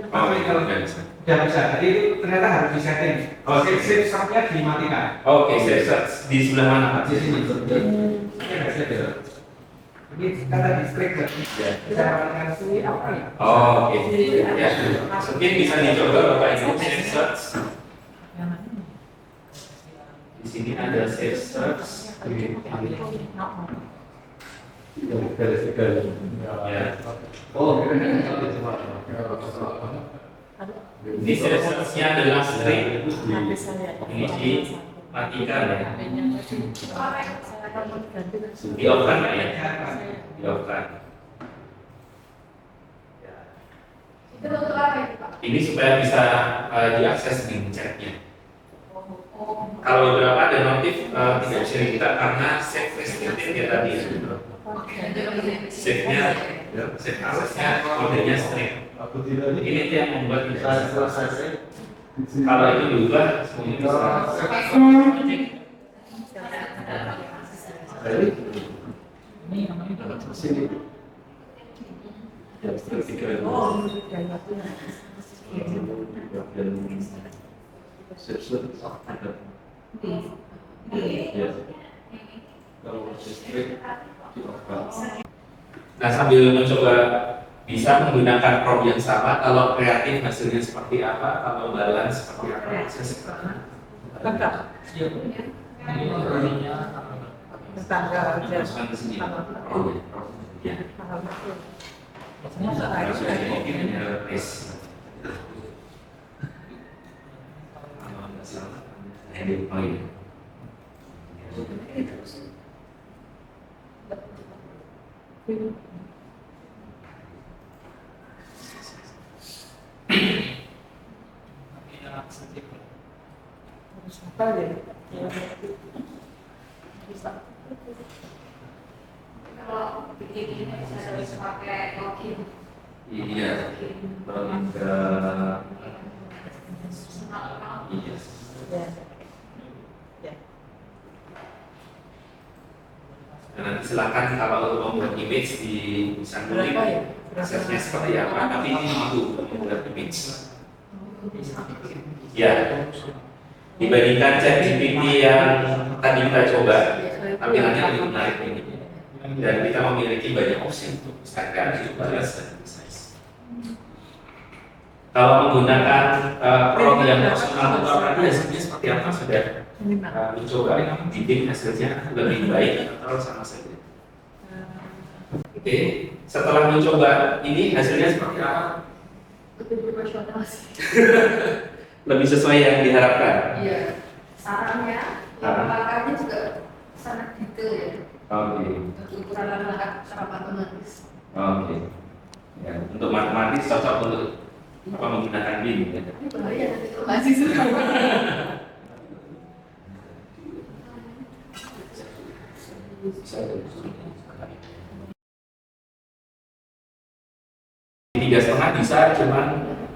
Oh iya, udah bisa. sudah bisa. Jadi itu ternyata harus disetting. Oh, Save stopnya dimatikan. Oke, saya search di sebelah mana Pak? Di sini. Ini kata distrik Ya. Kita matikan sini apa? Oh, oke. Ya. Mungkin bisa dicoba Bapak Ibu save search. Di sini ada save search. Ya. Oh, Ini selesainya adalah strip. Ini dimatikan ya. Di off kan ya? Di off kan. Itu untuk apa itu Pak? Ini supaya bisa diakses di chatnya. Kalau beberapa ada notif tidak bisa dibuka karena save restricted ya tadi. Save-nya, save aksesnya kodenya strip. Ini tuh yang membuat bisa selesai. Kalau itu diubah, semuanya bisa. Ini namanya Nah, sambil mencoba bisa menggunakan prompt yang sama, kalau kreatif hasilnya seperti apa, kalau balance seperti apa, Lengkap. ini orangnya Tetangga aja. masukkan ke sini. Ya. Harus ada mungkin ada tes. Oh iya. Harus apa ya? Bisa. Kalau bikin ini bisa terus pakai login. Iya. Login ke iya. Ya. Ya. Nah, nanti silakan kalau mau membuat image bisa Berapa ya? prosesnya seperti apa, tapi ini itu membuat image. Ya. Dibandingkan ChatGPT yang tadi kita coba, tampilannya lebih menarik ini. Dan kita memiliki banyak opsi untuk Instagram, balance, dan size. Kalau menggunakan prompt yang personal atau tadi hasilnya seperti apa sudah mencoba bikin hasilnya lebih baik atau sama saja. Oke, setelah mencoba ini hasilnya seperti apa? Lebih profesional sih. Lebih sesuai yang diharapkan. Iya. Sarannya, langkah-langkahnya juga sangat detail ya. Oke. Untuk ukuran langkah secara matematis. Oke. Ya, untuk matematis cocok untuk apa menggunakan BIM ya. Ini bahaya nanti kalau masih susah. Tiga setengah bisa, cuman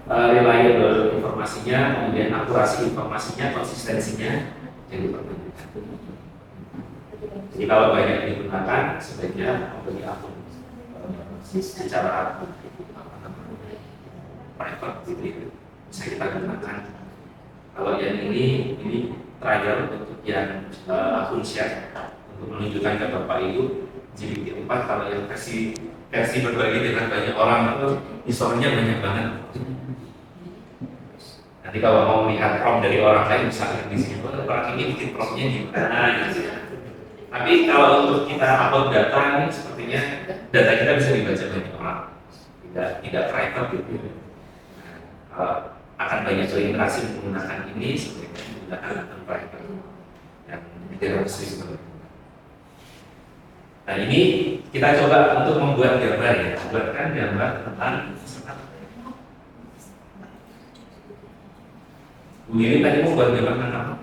reliable informasinya, kemudian akurasi informasinya, konsistensinya jadi pertanyaan. Jadi kalau banyak digunakan, sebaiknya memberi akun secara private gitu, bisa kita gunakan. Kalau yang ini trial untuk yang akun share untuk menunjukkan ke Bapak Ibu GPT-4. Kalau yang versi berbagi dengan banyak orang itu historinya banyak banget. Nanti kalau mau melihat prompt dari orang lain bisa lihat di sini. Orang ini bikin promptnya di mana gitu. Tapi kalau untuk kita upload data ini sepertinya data kita bisa dibaca banyak orang, tidak private gitu. Akan banyak berinteraksi menggunakan ini sebaiknya menggunakan akun private yang tidak resmi. Nah ini kita coba untuk membuat gambar ya, buatkan gambar tentang Bu Lili tadi mau buat gambar tentang apa?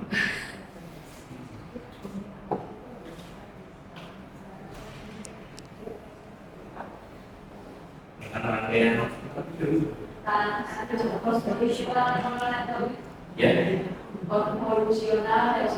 Rangkaian ya Konvolusional ya.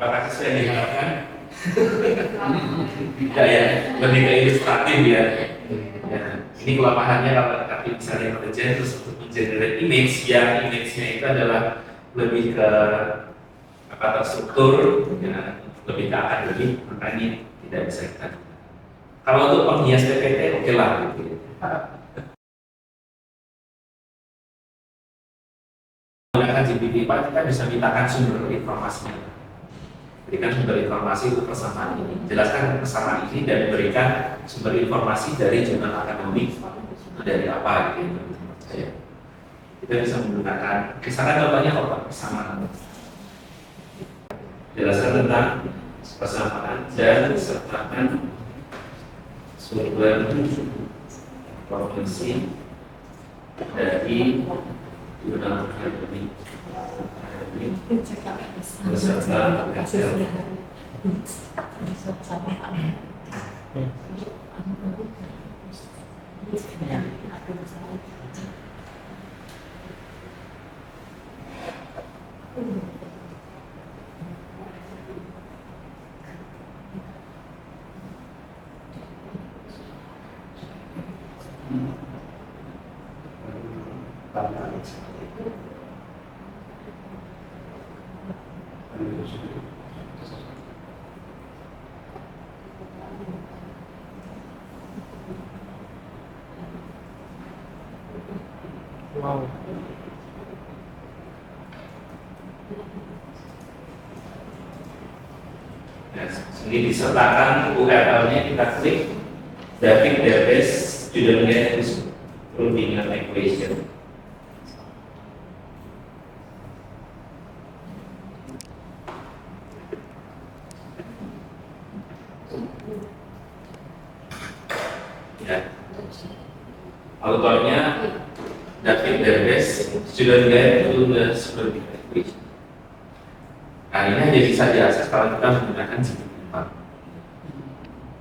Apakah sesuai yang diharapkan? Tidak ya, lebih ke ilustratif ya. Ya, ini kelemahannya kalau artificial intelligence terus untuk mengenerate image yang image-nya itu adalah lebih ke apa terstruktur, ya, lebih ke akademik, maka ini tidak bisa kita. Kalau untuk penghias PPT oke lah gitu. Menggunakan GPT-4 kita bisa mintakan sumber informasinya. Berikan sumber informasi untuk persamaan ini. Jelaskan persamaan ini dan berikan sumber informasi dari jurnal akademik dari apa gitu. Ya. Kita bisa menggunakan misalkan contohnya apa persamaan. Jelaskan tentang persamaan dan sertakan sumber informasi dari jurnal akademik beserta Excel. Wow. Nah, ini disertakan URL-nya kita klik David Davis student guide Rundingan equation. Ya. Autornya David Davis student guide Rundingan equation. Nah, ini hanya bisa diakses kalau kita menggunakan GPT-4.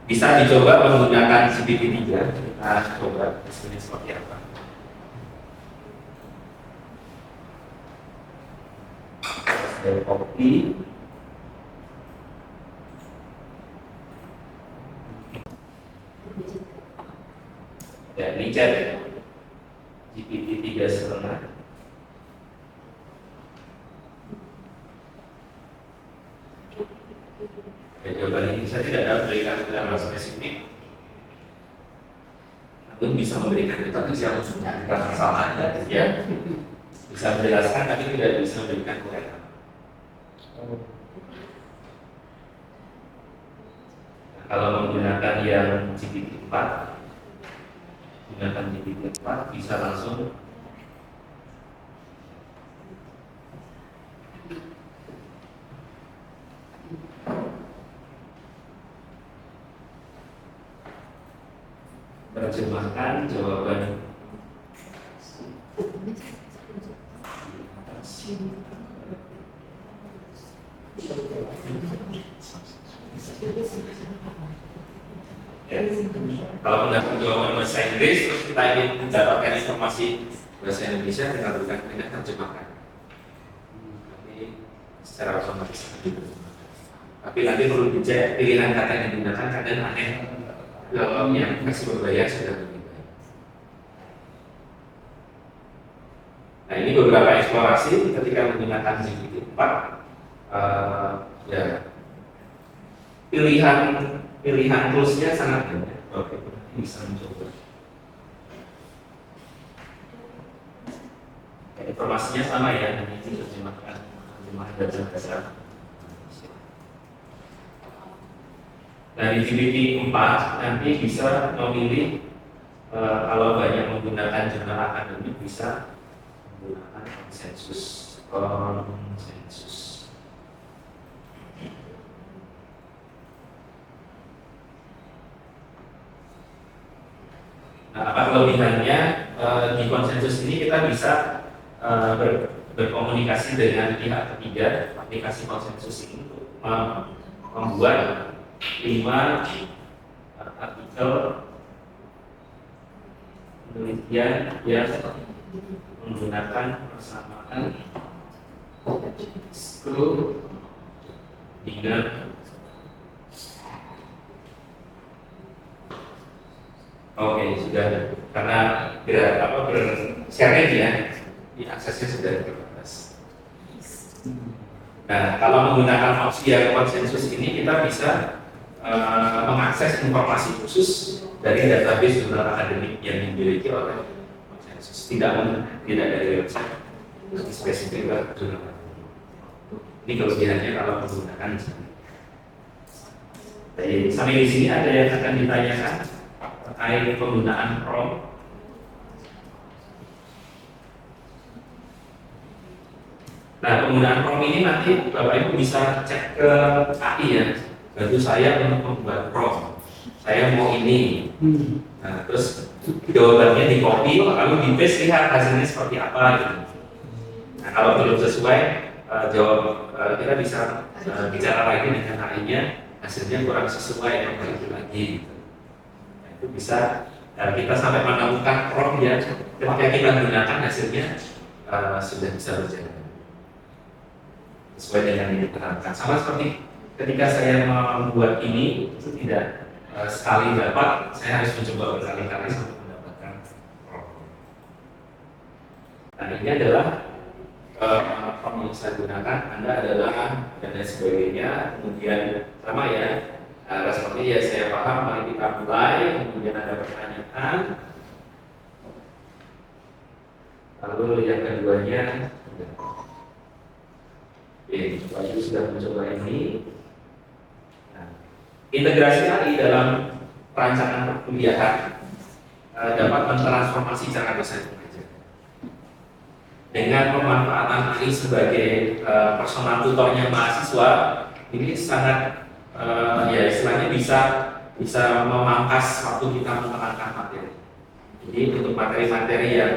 Bisa dicoba menggunakan GPT-3. Kita coba di sini seperti apa. Dari copy. Ya, ini chat GPT-3 setengah. Jawaban ini saya tidak dapat berikan keterangan spesifik, namun bisa memberikan tetapi siapa kita kesalahan ya bisa menjelaskan tapi tidak bisa memberikan keterangan. Nah, kalau menggunakan yang GPT-4, gunakan GPT-4 bisa langsung terjemahkan jawaban ya. Kalau mendapat jawaban bahasa Inggris terus kita ingin mendapatkan informasi bahasa Indonesia tinggal berikan terjemahkan. Ini secara otomatis tapi nanti perlu dicek pilihan kata yang digunakan kadang aneh. Yang kasih berbayar sudah lebih baik. Nah, ini beberapa eksplorasi ketika menggunakan GPT-4. Ya, pilihan toolsnya sangat banyak. Oke, bisa mencoba. Informasinya sama ya, hanya diterjemahkan bahasa. Nah, di GPT-4 nanti bisa memilih kalau banyak menggunakan jurnal akademik bisa menggunakan konsensus. Nah, apa kelebihannya di konsensus ini kita bisa berkomunikasi dengan pihak ketiga. Aplikasi konsensus ini untuk membuat 5 artikel penelitian yang menggunakan persamaan skru ingat. Oke, sudah. Karena share ya, di aksesnya sudah terbatas. Nah, kalau menggunakan opsi yang konsensus ini kita bisa mengakses informasi khusus dari database jurnal akademik yang dimiliki oleh konsensus, tidak dari website spesifik jurnal. Ini kelebihannya kalau menggunakan di sini. Jadi sampai di sini ada yang akan ditanyakan terkait penggunaan prompt. Nah, penggunaan prompt ini nanti Bapak Ibu bisa cek ke AI ya. Bantu saya untuk membuat prompt. Saya mau ini. Nah, terus jawabannya di copy lalu di paste, lihat hasilnya seperti apa gitu. Nah, kalau belum sesuai kita bisa bicara lagi dengan AI-nya, hasilnya kurang sesuai yang lagi. Nah, itu bisa kita sampai menemukan prompt yang ketika kita gunakan hasilnya sudah bisa berjalan sesuai dengan yang diterangkan. Sama seperti ketika saya membuat ini, itu tidak sekali dapat, saya harus mencoba berkali-kali sampai mendapatkan prompt. Nah, ini adalah prompt yang saya gunakan. Anda adalah dan lain sebagainya. Kemudian sama ya, seperti ya saya paham. Mari kita mulai. Kemudian ada pertanyaan. Lalu yang keduanya, Bayu sudah mencoba ini. Nah, integrasi AI dalam perancangan perkuliahan dapat mentransformasi cara dosen mengajar. Dengan pemanfaatan AI sebagai personal tutornya mahasiswa, ini sangat ya istilahnya bisa memangkas waktu kita menerangkan materi. Jadi untuk materi-materi yang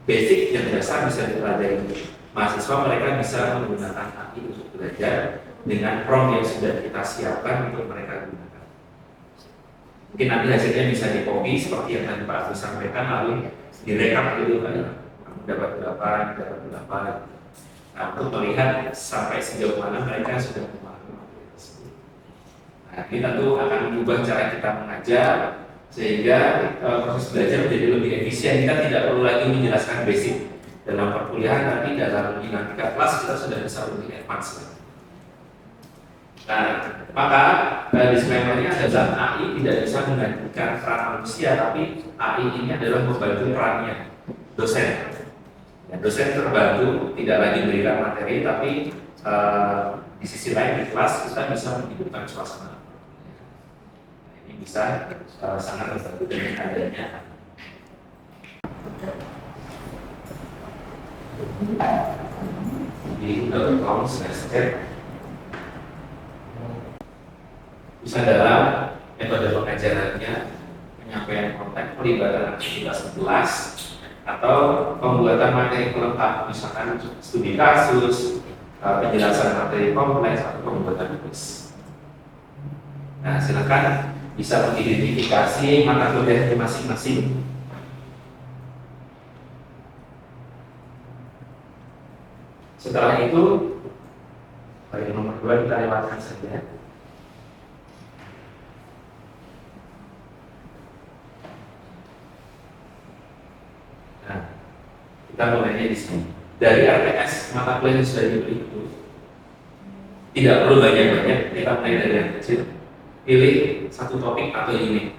basic yang dasar bisa dipelajari mahasiswa, mereka bisa menggunakan AI untuk belajar dengan prompt yang sudah kita siapkan untuk mereka gunakan. Mungkin nanti hasilnya bisa di-copy seperti yang tadi Pak Agus sampaikan, lalu direkap dulu kan, kamu dapat berapa. Nah, untuk melihat sampai sejauh mana mereka sudah memahami materi tersebut. Nah, ini tentu akan mengubah cara kita mengajar sehingga proses belajar menjadi lebih efisien. Kita tidak perlu lagi menjelaskan basic dalam perkuliahan, tapi dalam dinamika kelas kita sudah bisa lebih advance. Nah, maka disclaimer-nya adalah AI tidak bisa menggantikan peran manusia, tapi AI ini adalah membantu perannya dosen. Ya, dosen terbantu tidak lagi memberikan materi, tapi di sisi lain di kelas kita bisa menghidupkan suasana. Nah, ini bisa sangat membantu dengan adanya. Di tahun semester bisa dalam metode pengajarannya penyampaian konten, pelibatan aktivitas kelas, atau pembuatan materi pelengkap, misalkan studi kasus, penjelasan materi kompleks, atau pembuatan kuis. Nah, silakan bisa mengidentifikasi mata kuliahnya masing-masing. Setelah itu, bagian nomor 2 kita lewatkan saja. Nah, kita mulainya di sini. Dari RPS mata kuliah yang sudah diberi itu, tidak perlu banyak-banyak. Kita mulai dari yang kecil. Pilih satu topik atau unit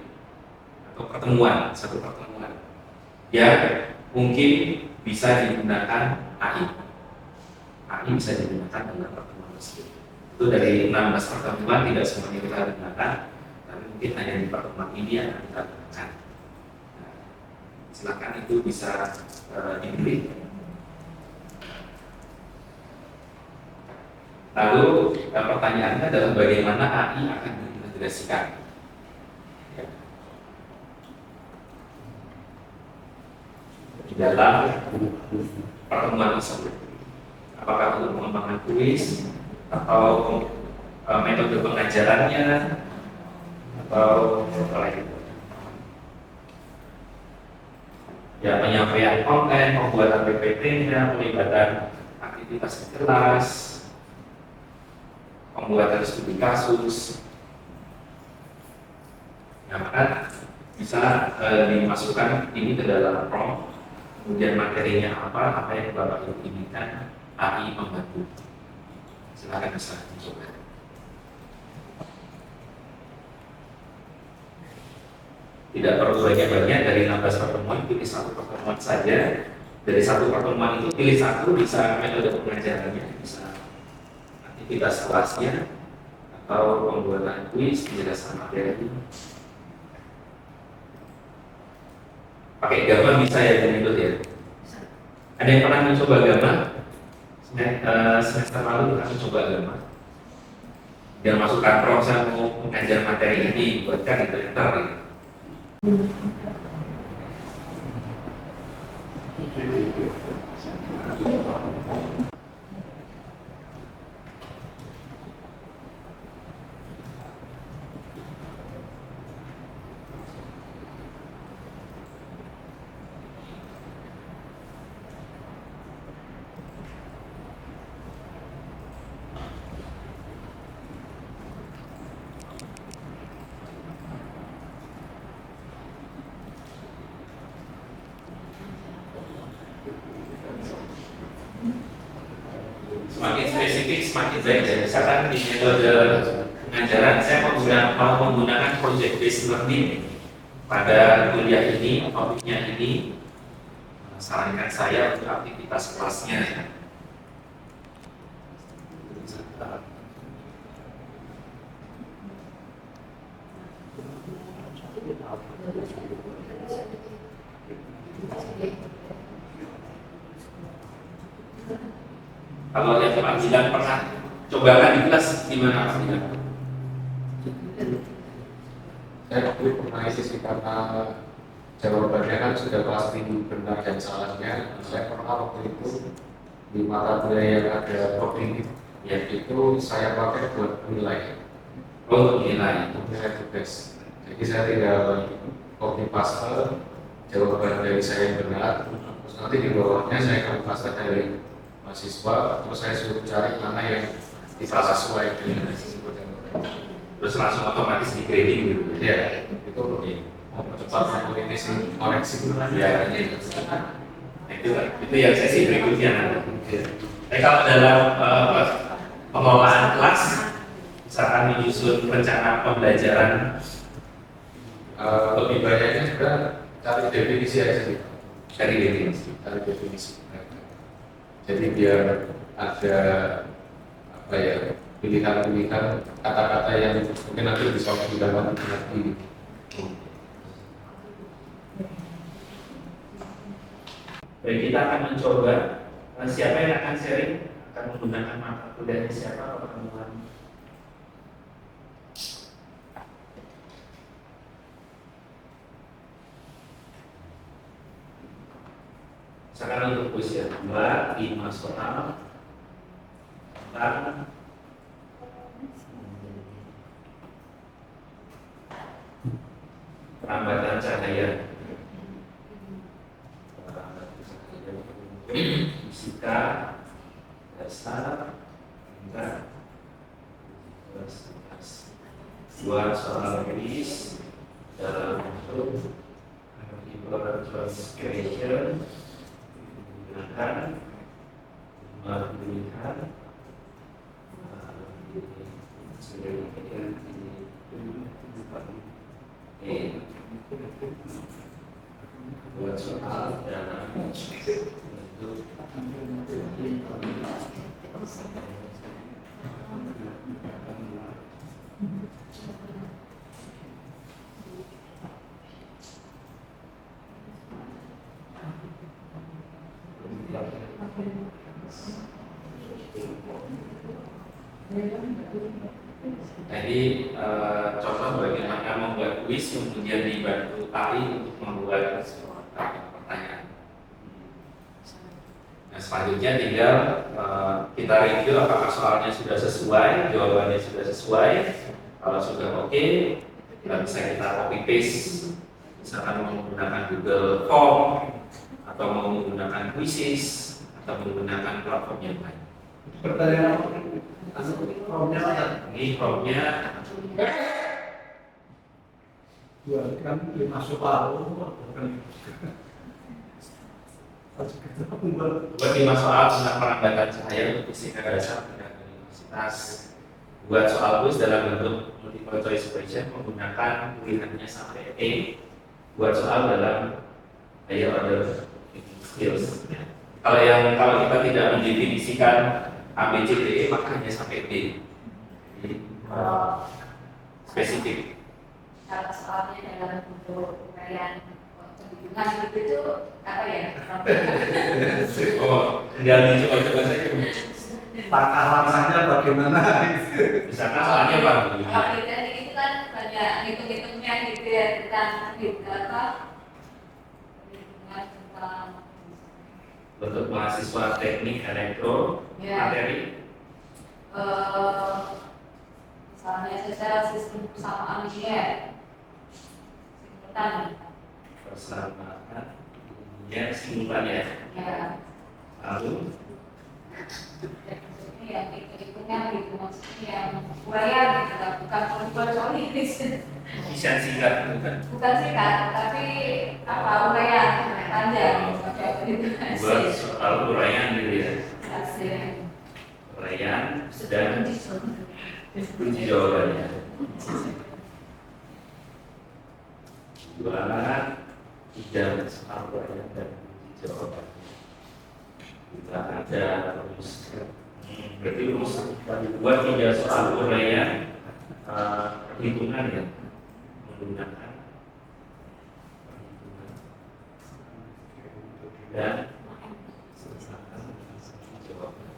atau pertemuan, satu pertemuan yang mungkin bisa digunakan AI. AI bisa digunakan dalam pertemuan tersebut. Itu dari 16 pertemuan tidak semuanya kita gunakan, tapi mungkin hanya di pertemuan ini yang kita gunakan. Nah, silakan itu bisa dipilih. Lalu pertanyaannya adalah bagaimana AI akan diintegrasikan. Ya. Di dalam pertemuan tersebut. Apakah untuk mengembangkan kuis atau metode pengajarannya atau apa lagi? Ya, penyampaian konten, pembuatan PPT-nya, pelibatan aktivitas kelas, pembuatan studi kasus. Nah, maka bisa dimasukkan ini ke dalam prompt, kemudian materinya apa yang Bapak Ibu inginkan AI membantu. Silakan bisa dicoba. Tidak perlu banyak-banyak, dari 16 pertemuan pilih satu pertemuan saja. Dari satu pertemuan itu pilih satu, bisa metode pengajarannya, bisa aktivitas kelasnya, atau pembuatan kuis, penjelasan materi. Pakai gamma bisa ya, Bun ya. Ada yang pernah mencoba gamma? Semester lalu kita mencoba gamma. Dan masukkan prompt saya mau mengajar materi ini, buatkan itu enter. Semakin spesifik semakin baik ya. Misalkan di metode pengajaran saya mau menggunakan project based learning pada kuliah ini, topiknya ini, sarankan saya untuk aktivitas kelasnya ya. Kalau yang Pak Bilang pernah cobakan di kelas gimana Pak Bilang? Saya waktu itu pernah isi sih karena jawabannya kan sudah pasti benar dan salahnya. Saya pernah waktu itu di mata kuliah yang ada coding ya itu saya pakai buat nilai. Oh, nilai. Nilai tugas. Jadi saya tinggal copy paste jawaban dari saya yang benar. Terus nanti di bawahnya saya akan paste dari mahasiswa, terus saya suruh cari mana yang bisa sesuai dengan Terus langsung otomatis di grading gitu. ya itu cepat untuk ini sih koreksi Ya, itu yang sesi berikutnya nanti. Tapi kalau dalam pengelolaan kelas, misalkan menyusun rencana pembelajaran, lebih banyaknya juga cari definisi aja sih. cari definisi. Cari definisi. Jadi biar ada apa ya pilihan-pilihan kata-kata yang mungkin nanti bisa didapat lagi. Baik, kita akan mencoba siapa yang akan sharing, akan menggunakan mata kuliahnya siapa pertemuan. Misalkan untuk usia 2, 5 soal tentang perambatan cahaya, fisika dasar, enggak, dua soal tulis dalam bentuk artikel transcription digunakan pilihan buat soal dalam bentuk Jadi contoh bagaimana membuat kuis kemudian dibantu Ali untuk membuat pertanyaan. Nah selanjutnya tinggal kita review apakah soalnya sudah sesuai, jawabannya sudah sesuai. Kalau sudah oke, bisa kita copy paste. Misalkan mau menggunakan Google Form atau mau menggunakan Quizzes atau menggunakan platform yang lain. Pertanyaan apa? Ini formnya Dua kan masuk paru. buat 5 soal tentang perambatan cahaya untuk fisika dasar tingkat universitas. Buat soal quiz dalam bentuk multiple choice question menggunakan pilihannya sampai E. Buat soal dalam higher order skills. Kalau kita tidak mendefinisikan A, B, C, D, E, maka hanya sampai D. Jadi, spesifik. Kalau soalnya dalam bentuk uraian penghitungan itu apa ya? Oh, tinggal dicoba-coba saja. Takaran saja bagaimana? Misalkan soalnya apa? Kalau kita itu kan banyak hitung-hitungnya gitu ya tentang apa? Perhitungan tentang Untuk mahasiswa teknik elektro Ya. materi. Misalnya saja sistem persamaan linear, simultan, Persamaan ya simultan ya. ya. Lalu Ini yang hitung-hitungnya gitu maksudnya yang uraian gitu, bukan polis. bisa singkat bukan? Bukan sih kan, tapi apa uraian panjang. Buat soal uraian gitu ya. Hasil. Uraian dan kunci jawabannya. Dua tiga soal uraian dan kunci jawabannya. Kita ada rumus. Berarti rumus buat 3 soal uraian perhitungan ya menggunakan perhitungan dan jawaban.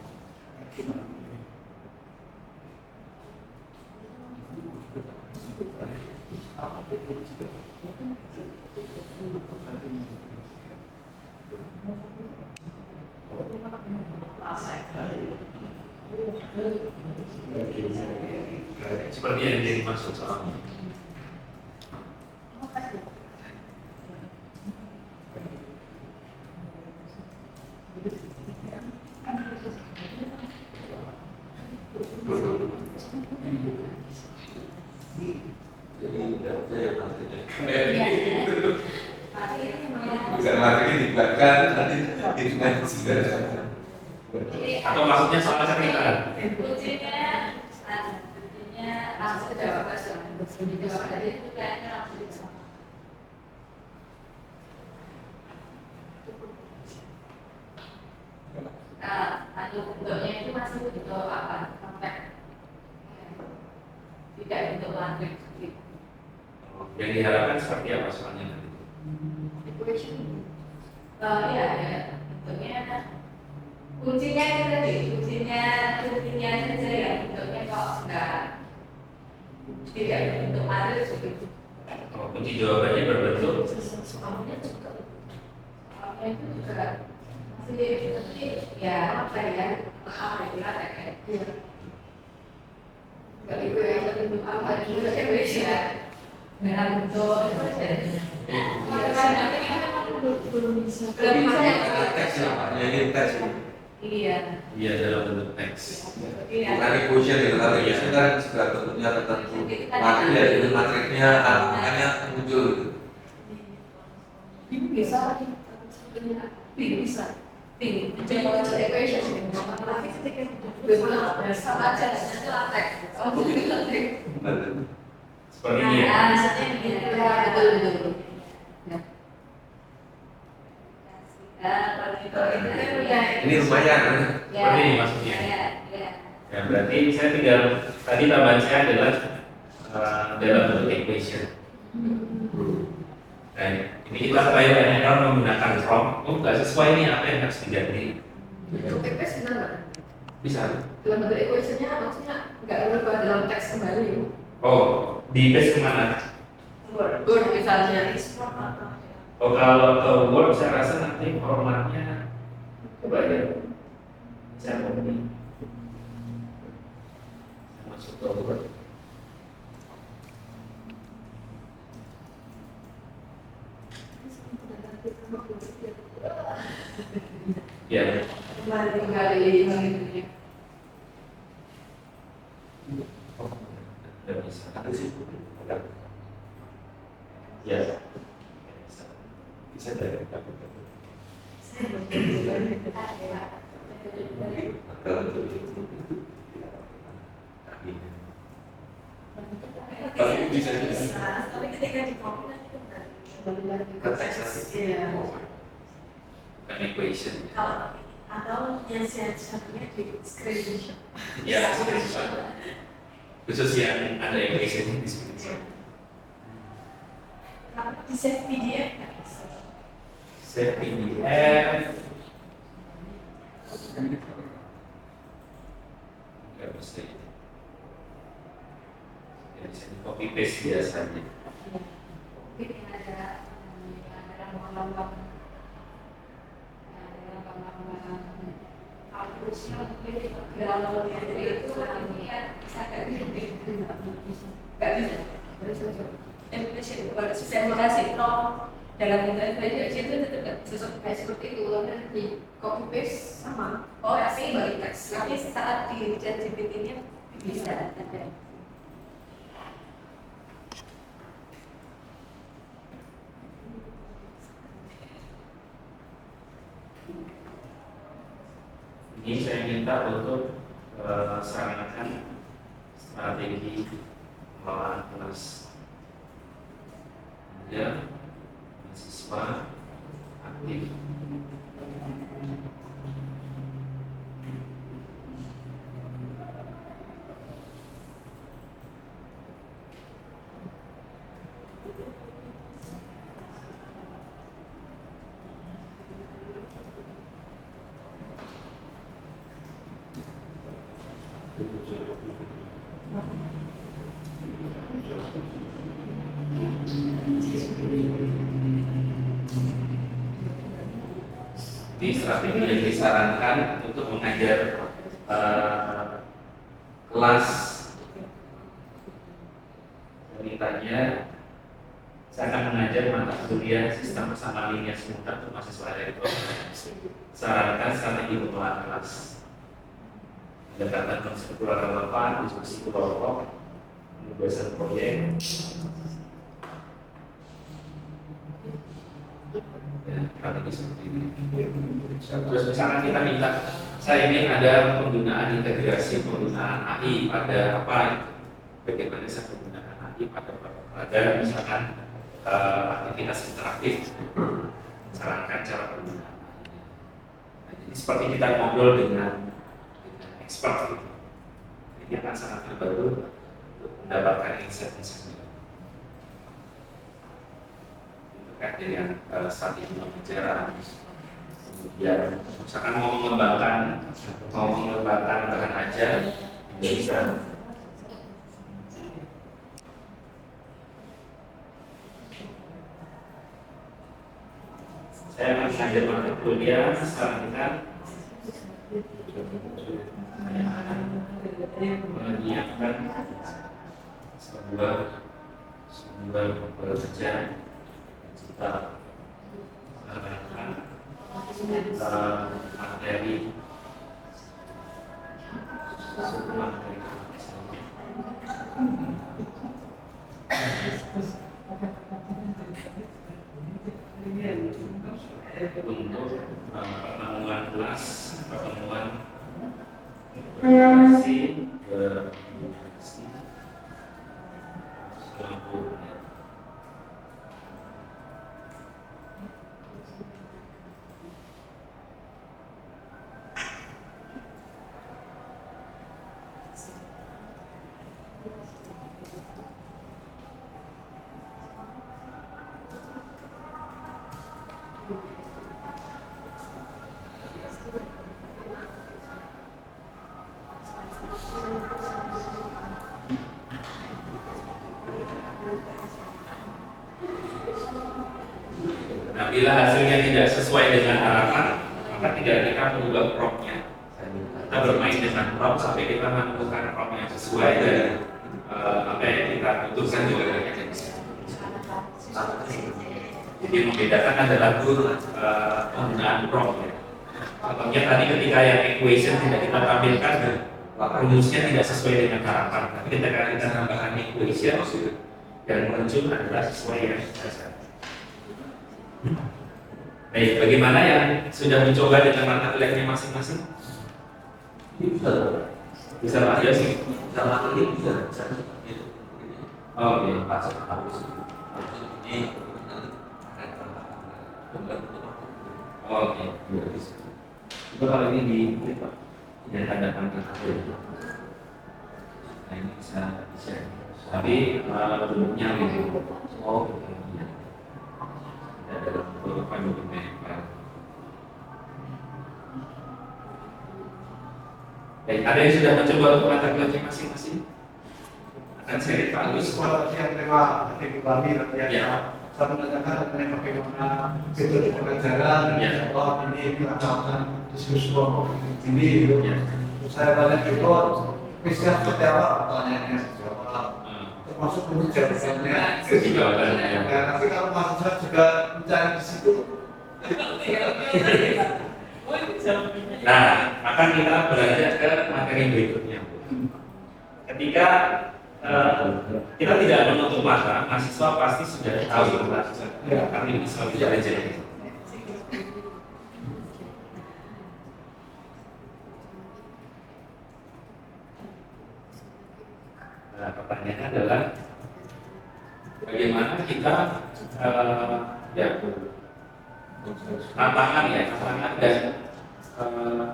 Seperti yang jadi maksud soalnya. Bukan materi dibuatkan nanti hitungan segala. Atau maksudnya soal cerita? Kuncinya langsung jawab aja. Jawab aja itu kayaknya langsung bisa. Bentuknya itu masih bentuk apa? Sampai tidak bentuk lanjut. Yang diharapkan seperti apa soalnya nanti? Ya, bentuknya kuncinya itu tadi, kuncinya saja yang bentuknya kok enggak tidak berbentuk matris gitu. Oh, kunci jawabannya berbentuk Soalnya itu juga masih ya apa ya kayak nggak itu ya bentuk apa juga ya beda dengan bentuk belum bisa Teks ya Pak, ini teks. iya dia dalam bentuk teks. Bukan equation itu, tapi equation kan segala bentuknya tertentu. Materi dari materinya, angkanya muncul. ini bisa bisa mencoba equation sama aja nanti latek Seperti ini ya. maksudnya ya betul Ini lumayan. Seperti ini maksudnya. ya. Ya, berarti saya tinggal tadi tambahan saya adalah dalam bentuk equation. Nah, ini kita trial menggunakan from. Oh, nggak sesuai nih apa yang harus diganti. equation benar Bisa. dalam bentuk equationnya maksudnya nggak berubah dalam teks kembali Oh, di base kemana? Word misalnya Oh, kalau ke Word saya rasa nanti formatnya coba ya. Saya copy. Masuk ke Word. Ya. kembali bisa. Ada sih. Ya. Bisa dari Tapi bisa tapi ketika di copy Iya. bukan equation. kalau atau yang satunya di screenshot. Ya, khusus yang ada equation di sini. Kalau di save PDF nggak bisa. Save PDF. Nggak bisa. Ya, bisa di copy paste biasanya. Mungkin yang ada lambang-lambang kampusnya mungkin di dalam jadi itu orangnya bisa nggak bisa Indonesia baru sosialisasi pro dalam internet itu tetap sesuai seperti itu dan di copy paste sama tapi bagi teks tapi saat di ChatGPT-nya bisa ada. Ini saya minta untuk sarankan strategi pengelolaan kelas. Ya, mahasiswa aktif. Di strategi yang disarankan untuk mengajar kelas ceritanya saya akan mengajar mata kuliah sistem bersama linear simultan untuk mahasiswa elektro. Sarankan strategi pengelolaan kelas, pendekatan konseptual relevan, diskusi kelompok, penugasan proyek. Strategi seperti ini. Terus misalkan kita minta, saya ingin ada penggunaan integrasi penggunaan AI pada apa? Bagaimana saya menggunakan AI pada misalkan aktivitas interaktif, sarankan cara penggunaan. Nah, jadi seperti kita ngobrol dengan expert gitu. Ini akan sangat terbantu untuk mendapatkan insight-insight. Kayak yang strategi pembicaraan, kemudian misalkan mau mengembangkan bahan aja bisa. Saya akan mengajar mata kuliah sekarang kita menyiapkan sebuah pekerja kita materi untuk pertemuan kelas, pertemuan berkomunikasi Nah, bila hasilnya tidak sesuai dengan harapan, maka tidak kita mengubah prompt-nya. Kita bermain dengan prompt sampai kita menemukan prompt yang sesuai dengan apa yang kita butuhkan juga. Jadi membedakan adalah penggunaan prompt. Contohnya tadi ketika yang equation tidak kita tampilkan, rumusnya tidak sesuai dengan harapan. Tapi ketika kita tambahkan equation yang muncul adalah sesuai yang dasar. Baik, bagaimana yang sudah mencoba dengan mata kuliahnya masing-masing? Bisa Pak Yosi? Bisa lagi bisa. Oke. Ini Oke. Itu kalau ini di tidak ada tanda. Nah ini bisa. Tapi bentuknya gitu. Oh, ada beberapa bentuknya. Baik, ada yang sudah mencoba untuk mata kuliahnya masing-masing? Akan saya Pak Agus. Kalau yang tema kami Ya. saya menanyakan mengenai bagaimana metode pengajaran, Ya. ini dilaksanakan diskusi ini. Ya. Saya tanya juga, misalnya seperti apa pertanyaannya, termasuk jawabannya. Jawabannya. Ya, tapi kalau mahasiswa juga mencari di situ. Nah, akan kita beranjak ke materi berikutnya. Ketika kita tidak menutup mata, mahasiswa pasti sudah tahu karena ini selalu terjadi. Nah, pertanyaannya adalah bagaimana kita ya tantangan dan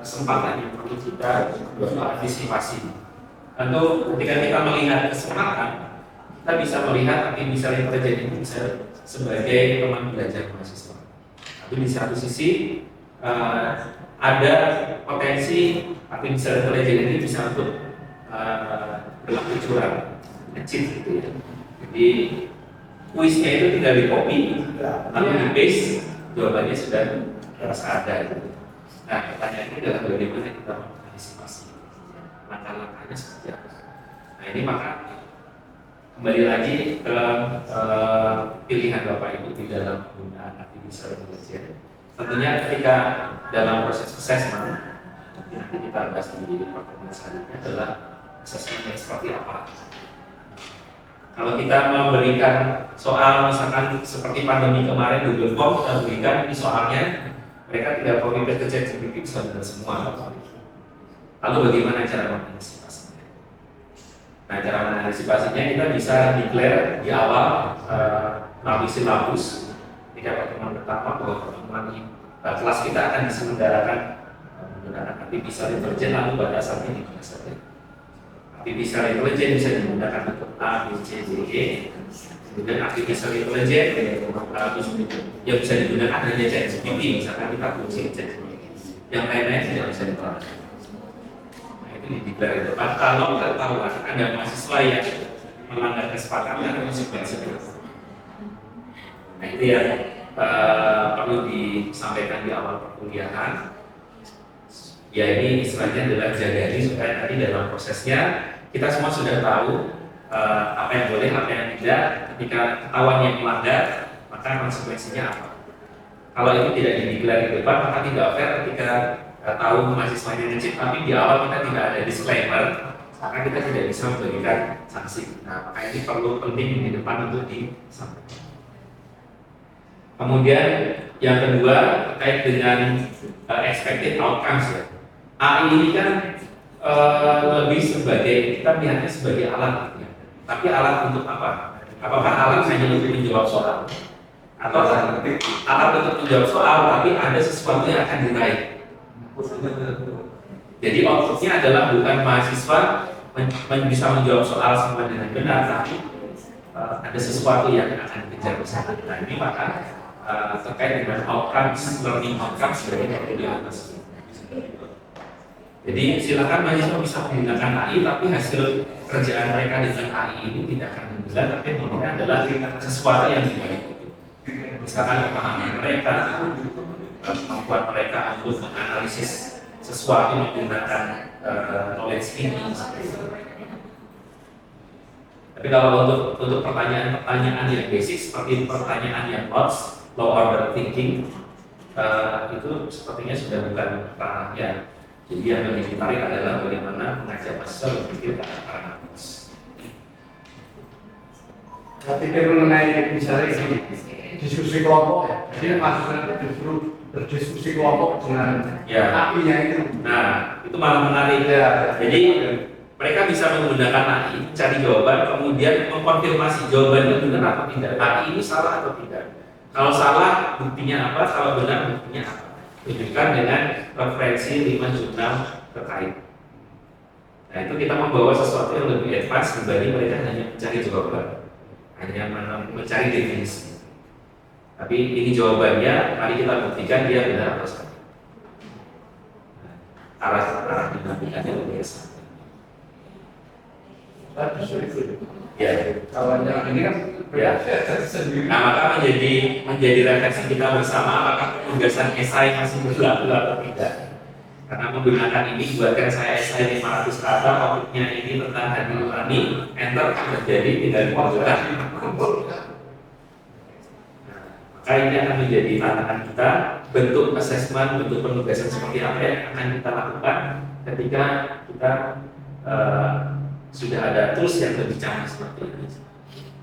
kesempatan yang perlu kita antisipasi. Tentu ketika kita melihat kesempatan, kita bisa melihat artificial intelligence ini bisa sebagai teman belajar mahasiswa. Tapi di satu sisi ada potensi artificial intelligence ini bisa untuk berlaku curang, cheat gitu ya. Jadi kuisnya itu tinggal di copy, lalu di paste, jawabannya sudah terasa ada. Nah, pertanyaannya adalah bagaimana kita mengantisipasi langkah-langkahnya seperti apa. Nah, ini maka kembali lagi ke pilihan Bapak Ibu di dalam penggunaan artificial intelligence. Tentunya ketika dalam proses assessment, nanti kita bahas di pertemuan selanjutnya adalah assessment yang seperti apa. Kalau kita memberikan soal misalkan seperti pandemi kemarin Google Form, kita berikan ini soalnya, mereka tidak perlu ke ChatGPT bisa benar semua. Lalu bagaimana cara mengantisipasinya? Nah, cara mengantisipasinya kita bisa declare di awal melalui silabus ketika pertemuan pertama bahwa pertemuan kelas kita akan diselenggarakan menggunakan artificial intelligence, lalu batasannya di mana saja. Artificial intelligence bisa digunakan untuk A, B, C, D, E. Kemudian artificial intelligence yang bisa digunakan hanya ChatGPT, misalkan kita kunci ChatGPT. Yang lain-lain tidak bisa digunakan. Nah, itu dideklar itu. Kalau ketahuan ada mahasiswa yang melanggar kesepakatan, konsekuensinya. Nah, itu yang perlu disampaikan di awal perkuliahan. Ya, ini istilahnya adalah jaga diri supaya tadi dalam prosesnya kita semua sudah tahu apa yang boleh, apa yang tidak. Ketika ketahuan yang melanggar, maka konsekuensinya apa. Kalau itu tidak dideklar di depan, maka tidak fair ketika tahu mahasiswanya ngecip, tapi di awal kita tidak ada disclaimer, maka kita tidak bisa memberikan sanksi. Nah, maka ini perlu penting di depan untuk disampaikan. Kemudian yang kedua terkait dengan expected outcomes ya. AI ini kan lebih sebagai, kita melihatnya sebagai alat ya. Tapi alat untuk apa? Apakah alat hanya untuk menjawab soal? Atau alat untuk menjawab soal tapi ada sesuatu yang akan diraih? Jadi outputnya adalah bukan mahasiswa bisa menjawab soal semua dengan benar, tapi ada sesuatu yang akan dikejar bersama. Nah, ini maka terkait dengan outcomes, learning outcomes sebagai perkuliahan tersebut. Jadi silakan mahasiswa bisa menggunakan AI, tapi hasil kerjaan mereka dengan AI ini tidak akan berjalan, tapi ini adalah sesuatu yang dibaik. Misalkan pemahaman mereka, kemampuan mereka untuk menganalisis sesuatu menggunakan knowledge ini. Tapi kalau untuk pertanyaan-pertanyaan yang basic seperti pertanyaan yang low order thinking, itu sepertinya sudah bukan ranahnya. Jadi yang lebih ditarik adalah bagaimana mengajak mahasiswa berpikir ke arah pragmatis. Tapi mengenai misalnya ini diskusi kelompok ya, jadi mahasiswa itu justru berdiskusi kelompok dengan Ya. apinya itu. Nah, itu malah menarik. Ya. Jadi mereka bisa menggunakan AI, cari jawaban, kemudian mengkonfirmasi jawabannya benar atau tidak. AI ini salah atau tidak. Kalau salah, buktinya apa? Kalau benar, buktinya apa? Tunjukkan dengan referensi 5 jurnal terkait. Nah, itu kita membawa sesuatu yang lebih advance dibanding mereka hanya mencari jawaban, hanya mencari definisi. Tapi ini jawabannya, mari kita buktikan dia benar atau salah. Arah dinamikanya luar biasa. Ya. Kawannya ini kan Ya. sendiri. Nah, maka menjadi refleksi kita bersama apakah penugasan esai masih berlaku atau tidak. Karena menggunakan ini buatkan saya esai 500 kata, topiknya ini tentang hati nurani, enter sudah jadi, tinggal dimasukkan. Maka ini akan menjadi tantangan kita, bentuk assessment, bentuk penugasan seperti apa yang akan kita lakukan ketika kita sudah ada tools yang lebih canggih seperti ini.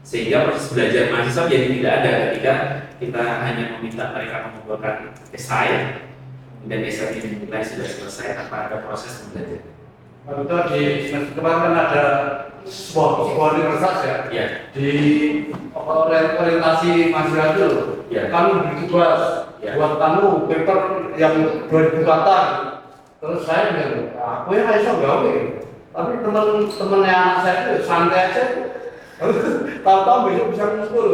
Sehingga proses belajar mahasiswa jadi tidak ada ketika kita hanya meminta mereka membuatkan esai dan esai ini dinilai sudah selesai tanpa ada proses belajar. Betul, di semester kemarin kan ada sebuah universitas ya, Ya, di orientasi mahasiswa itu, Ya. kamu beri tugas Ya. buat kamu paper yang 2000 kata. Terus saya bilang, aku yang bisa gawe, tapi teman-teman yang anak saya itu santai aja. Tahu-tahu besok bisa ngumpul,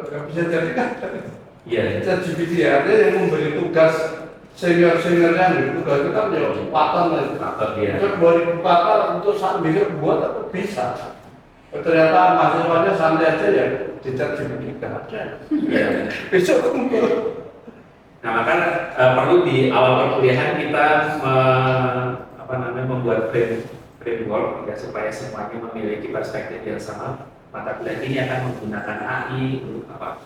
nggak bisa jadi kan? iya. ChatGPT ya, dia yang memberi tugas senior-seniornya yang beri tugas itu kan ya cepatan Faktor dia. Itu 2000 kata untuk saat mikir buat apa bisa. Ternyata mahasiswanya santai aja ya, di ChatGPT nggak ada. Iya. Besok kumpul. Nah, maka perlu di awal perkuliahan kita membuat framework ya, supaya semuanya memiliki perspektif yang sama. Mata kuliah ini akan menggunakan AI untuk apa?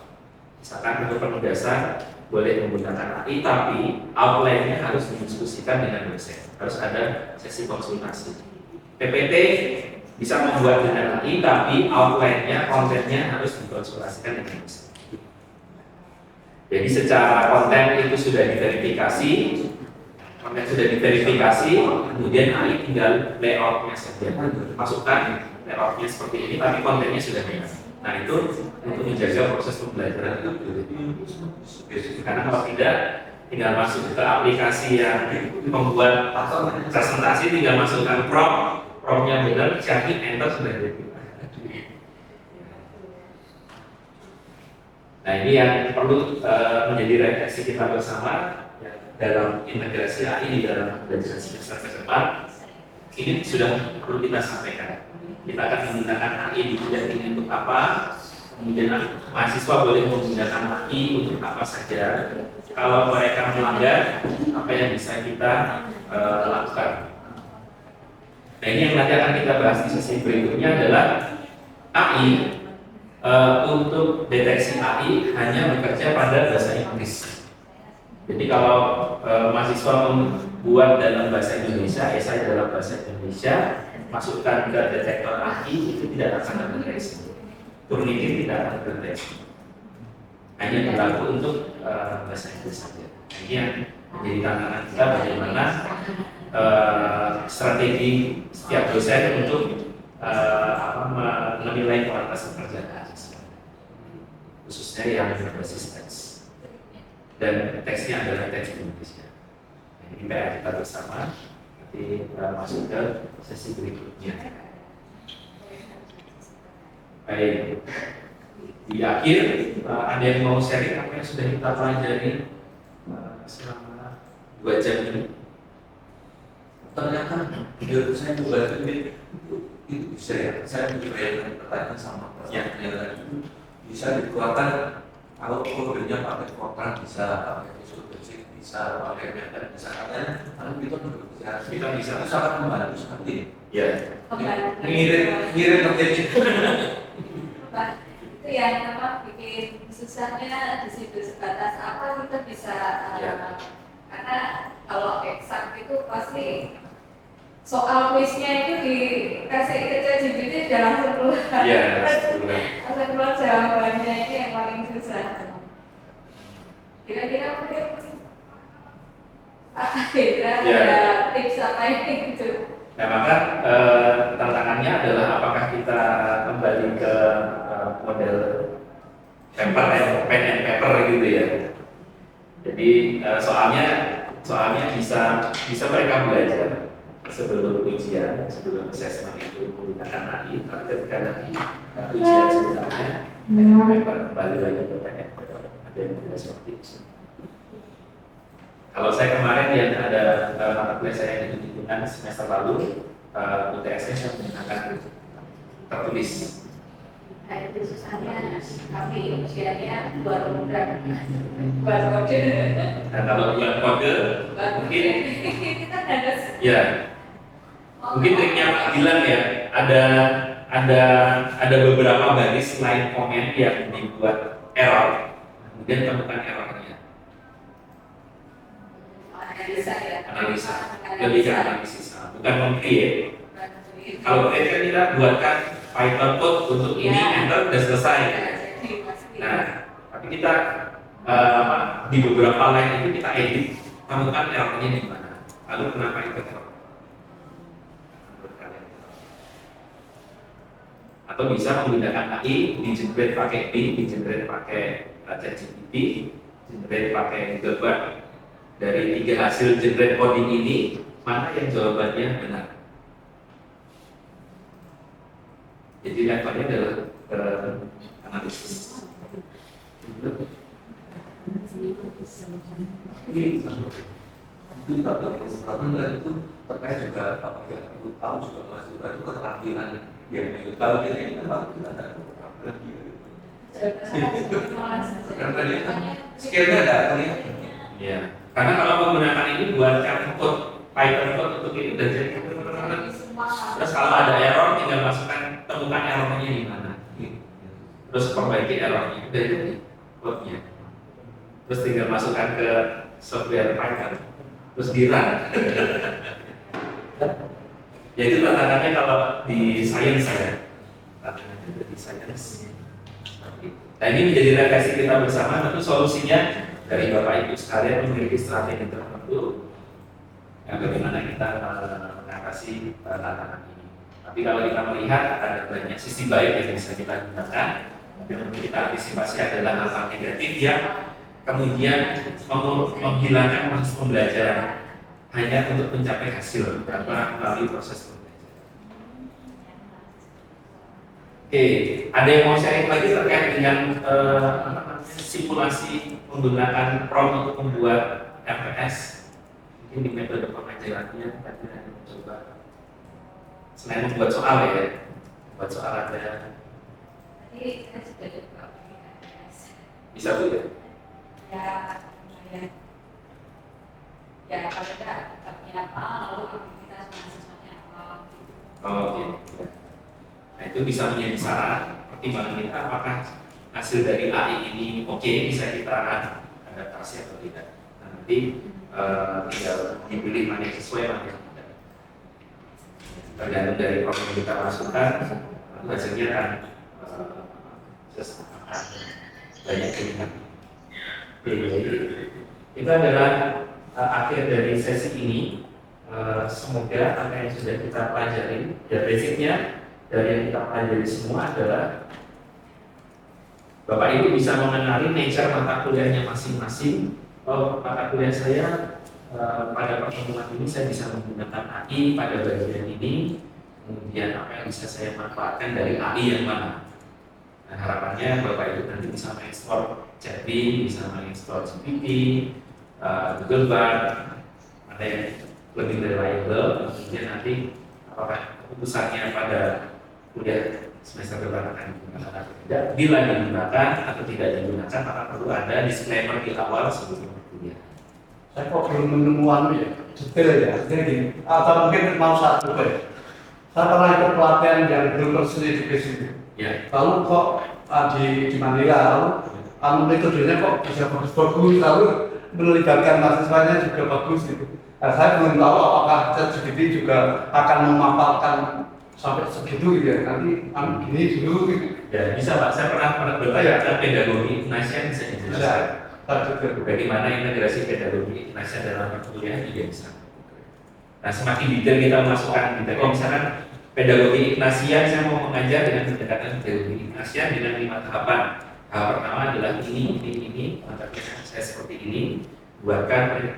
Misalkan untuk penugasan boleh menggunakan AI, tapi outline-nya harus didiskusikan dengan dosen. Harus ada sesi konsultasi. PPT bisa membuat dengan AI, tapi outline-nya, kontennya harus dikonsultasikan dengan dosen. Jadi secara konten itu sudah diverifikasi, kemudian AI tinggal layoutnya saja. Masukkan layoutnya seperti ini, tapi kontennya sudah bebas. Nah, itu untuk menjaga proses pembelajaran itu. Karena kalau tidak, tinggal masuk ke aplikasi yang membuat presentasi, tinggal masukkan prompt-nya benar, cari enter sudah jadi. Nah, ini yang perlu menjadi refleksi kita bersama ya, dalam integrasi AI di dalam pembelajaran semester ke depan. Ini sudah perlu kita sampaikan. Kita akan menggunakan AI di bidang ini untuk apa? Kemudian mahasiswa boleh menggunakan AI untuk apa saja. Kalau mereka melanggar, apa yang bisa kita lakukan? Nah, ini yang nanti akan kita bahas di sesi berikutnya adalah AI. Untuk deteksi AI hanya bekerja pada bahasa Inggris. Jadi kalau mahasiswa membuat dalam bahasa Indonesia, esai dalam bahasa Indonesia, masukkan ke detektor AI itu tidak akan terdeteksi. Turnitin tidak akan terdeteksi. Hanya berlaku untuk bahasa Inggris saja. Ini yang menjadi tantangan kita bagaimana strategi setiap dosen untuk menilai kualitas pekerjaan mahasiswa, khususnya yang berbasis teks, dan teksnya adalah teks Indonesia. Ini PR kita bersama. Nanti masuk ke sesi berikutnya. Baik, di akhir ada yang mau sharing apa yang sudah kita pelajari selama 2 jam ini? Ternyata video saya juga itu bisa ya, saya mencoba pertanyaan sama pertanyaan itu bisa dikeluarkan kalau kodenya pakai Fortran bisa, pakai Visual Basic bisa, pakai Blender bisa, katanya kalau kita bisa sangat membantu seperti Ya. ngirim materi. Itu yang bikin susahnya di situ sebatas apa kita bisa karena kalau eksak itu pasti soal kuisnya itu dikasih ke ChatGPT udah langsung keluar. Iya, sebulan. Langsung keluar jawabannya, ini yang paling susah. Kira-kira mungkin kira-kira Ya. ada tips apa ini gitu? Nah, maka tantangannya adalah apakah kita kembali ke model paper pen and paper gitu ya. Jadi soalnya bisa mereka belajar sebelum ujian, sebelum assessment itu menggunakan AI, tapi ketika nanti ujian sebenarnya paper kembali lagi ke pen and paper. Ada yang tidak seperti itu. Kalau saya kemarin yang ada mata kuliah saya yang hitung-hitungan semester lalu, UTS-nya saya menggunakan tertulis. Nah, itu susahnya, tapi ujiannya baru kode. Nah, kalau buat kode, mungkin Kita ada ya, mungkin triknya Pak Dilan ya, ada beberapa baris line comment yang dibuat error, kemudian temukan errornya. analisa ya. Analisa, lebih ke analisis, bukan meng-create. Kalau create kan kita buatkan Python code untuk ini, enter, udah selesai. Nah, tapi kita di beberapa line itu kita edit, temukan errornya di mana. Lalu kenapa itu error? Atau bisa menggunakan AI, di-generate pakai B, di-generate pakai ChatGPT, di-generate pakai Google Bard. Dari 3 hasil generate coding ini, mana yang jawabannya benar? Jadi levelnya adalah analisis. Ini itu terkait juga apa ya, aku tahu juga Mas Yuda itu keterampilan yang kalau kita ini kan kita ada keterampilan gitu. Karena dia kan skillnya ada kelihatan. Ya, karena kalau menggunakan ini buatkan code Python code untuk ini dan jadi terus kalau ada error tinggal masukkan temukan errornya di mana. Terus perbaiki errornya dari code-nya. Terus tinggal masukkan ke software Python. Terus di-run. Ya itu tantangannya kalau di science ya. Tantangannya di science. Nah ini menjadi refleksi kita bersama. Tentu solusinya dari Bapak Ibu sekalian memiliki strategi tertentu yang bagaimana kita mengatasi tantangan ini. Tapi kalau kita melihat ada banyak sisi baik yang bisa kita gunakan, yang kita antisipasi adalah hal-hal negatif yang kemudian menghilangkan proses pembelajaran hanya untuk mencapai hasil tanpa melalui proses pembelajaran. Oke, ada yang mau sharing lagi terkait dengan simulasi menggunakan prompt untuk membuat RPS? Mungkin di metode pengajarannya tadi ada mencoba selain membuat soal ya, buat soal ada Jadi kita juga juga bisa Bu ya? ya kalau kita tetapnya apa, lalu aktivitas mahasiswanya apa. Oke. Nah itu bisa menjadi saran pertimbangan kita apakah hasil dari AI ini oke, bisa kita adaptasi atau tidak. Nah, nanti tinggal dipilih mana yang sesuai mana yang tidak. Tergantung dari prompt yang kita masukkan, hasilnya akan banyak pilihan. Itu adalah akhir dari sesi ini. Semoga apa yang sudah kita pelajari, ya basicnya dari yang kita pelajari semua adalah Bapak Ibu bisa mengenali nature mata kuliahnya masing-masing. Oh, mata kuliah saya pada pertemuan ini saya bisa menggunakan AI pada bagian ini. Kemudian apa yang bisa saya manfaatkan dari AI yang mana? Nah, harapannya Bapak Ibu nanti bisa mengeksplor Chatbin, bisa mengeksplor GPT, Google Bard, ada yang lebih reliable. Kemudian nanti apakah keputusannya pada kuliah semester depan akan digunakan atau tidak. Bila digunakan atau tidak digunakan, maka perlu ada disclaimer di awal sebelum kuliah. Saya kok belum menemukan ya, detail ya, jadi gini, atau mungkin mau satu ya. Saya pernah ikut pelatihan yang belum terselidiki di situ. Ya. Lalu kok di Manila, lalu metodenya kok bisa bagus-bagus, lalu melibatkan mahasiswanya juga bagus gitu. Nah, saya belum tahu apakah ChatGPT juga akan memapalkan sampai segitu gitu ya. Nanti gini dulu gitu. Ya bisa Pak, saya pernah bertanya ke pedagogi Ignatia bisa dijelaskan. Bagaimana integrasi pedagogi Ignatia dalam perkuliahan juga bisa. Nah semakin detail kita masukkan gitu. Kalau misalkan pedagogi Ignatia, saya mau mengajar dengan pendekatan pedagogi Ignatia dengan 5 tahapan. Tahap pertama adalah ini, konteksnya saya seperti ini, buatkan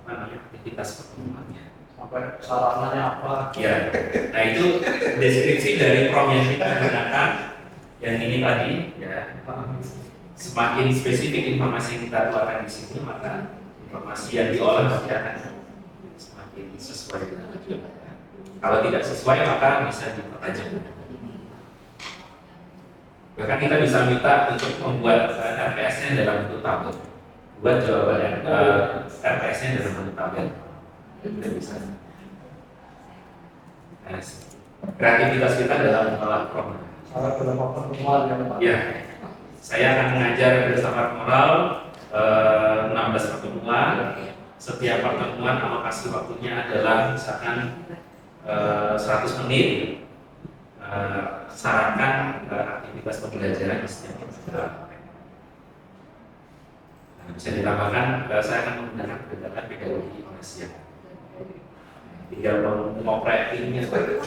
aktivitas pertemuannya. Sampai sarananya apa? Ya, nah itu deskripsi dari prompt yang kita gunakan. Yang ini tadi, ya, semakin spesifik informasi yang kita keluarkan di sini, maka informasi yang diolah pasti akan semakin sesuai dengan tujuan. Kalau tidak sesuai, maka bisa dipertajam. Bahkan kita bisa minta untuk membuat RPS-nya dalam bentuk tabel. Buat jawaban RPS-nya dalam bentuk tabel. Kita bisa. Nah, kreativitas kita dalam mengolah prompt. Salah beberapa pertemuan yang Ya, saya akan mengajar berdasarkan moral 16 pertemuan. Setiap pertemuan alokasi waktunya adalah misalkan 100 menit. Sarankan aktivitas pembelajaran di setiap pertemuan. Bisa ditambahkan, saya akan menggunakan pendekatan pedagogi Ignatia. Tinggal mengoprek ini sampai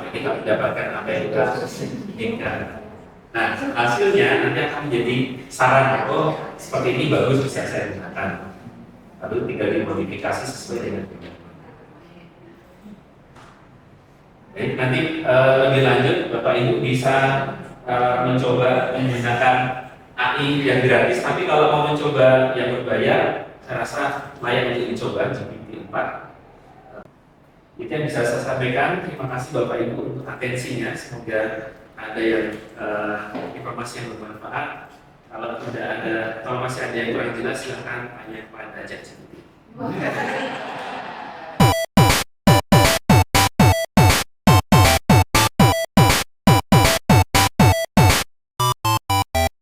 kita mendapatkan apa yang kita inginkan. Nah, hasilnya nanti akan menjadi saran. Oh, seperti ini bagus, bisa saya gunakan. Lalu tinggal dimodifikasi sesuai dengan kebutuhan. Nanti lebih lanjut, Bapak Ibu bisa mencoba menggunakan AI yang gratis. Tapi kalau mau mencoba yang berbayar, saya rasa layak untuk dicoba GPT-4. Itu yang bisa saya sampaikan. Terima kasih Bapak Ibu untuk atensinya. Semoga ada yang informasi yang bermanfaat. Kalau masih ada yang kurang jelas, silahkan tanya kepada ChatGPT.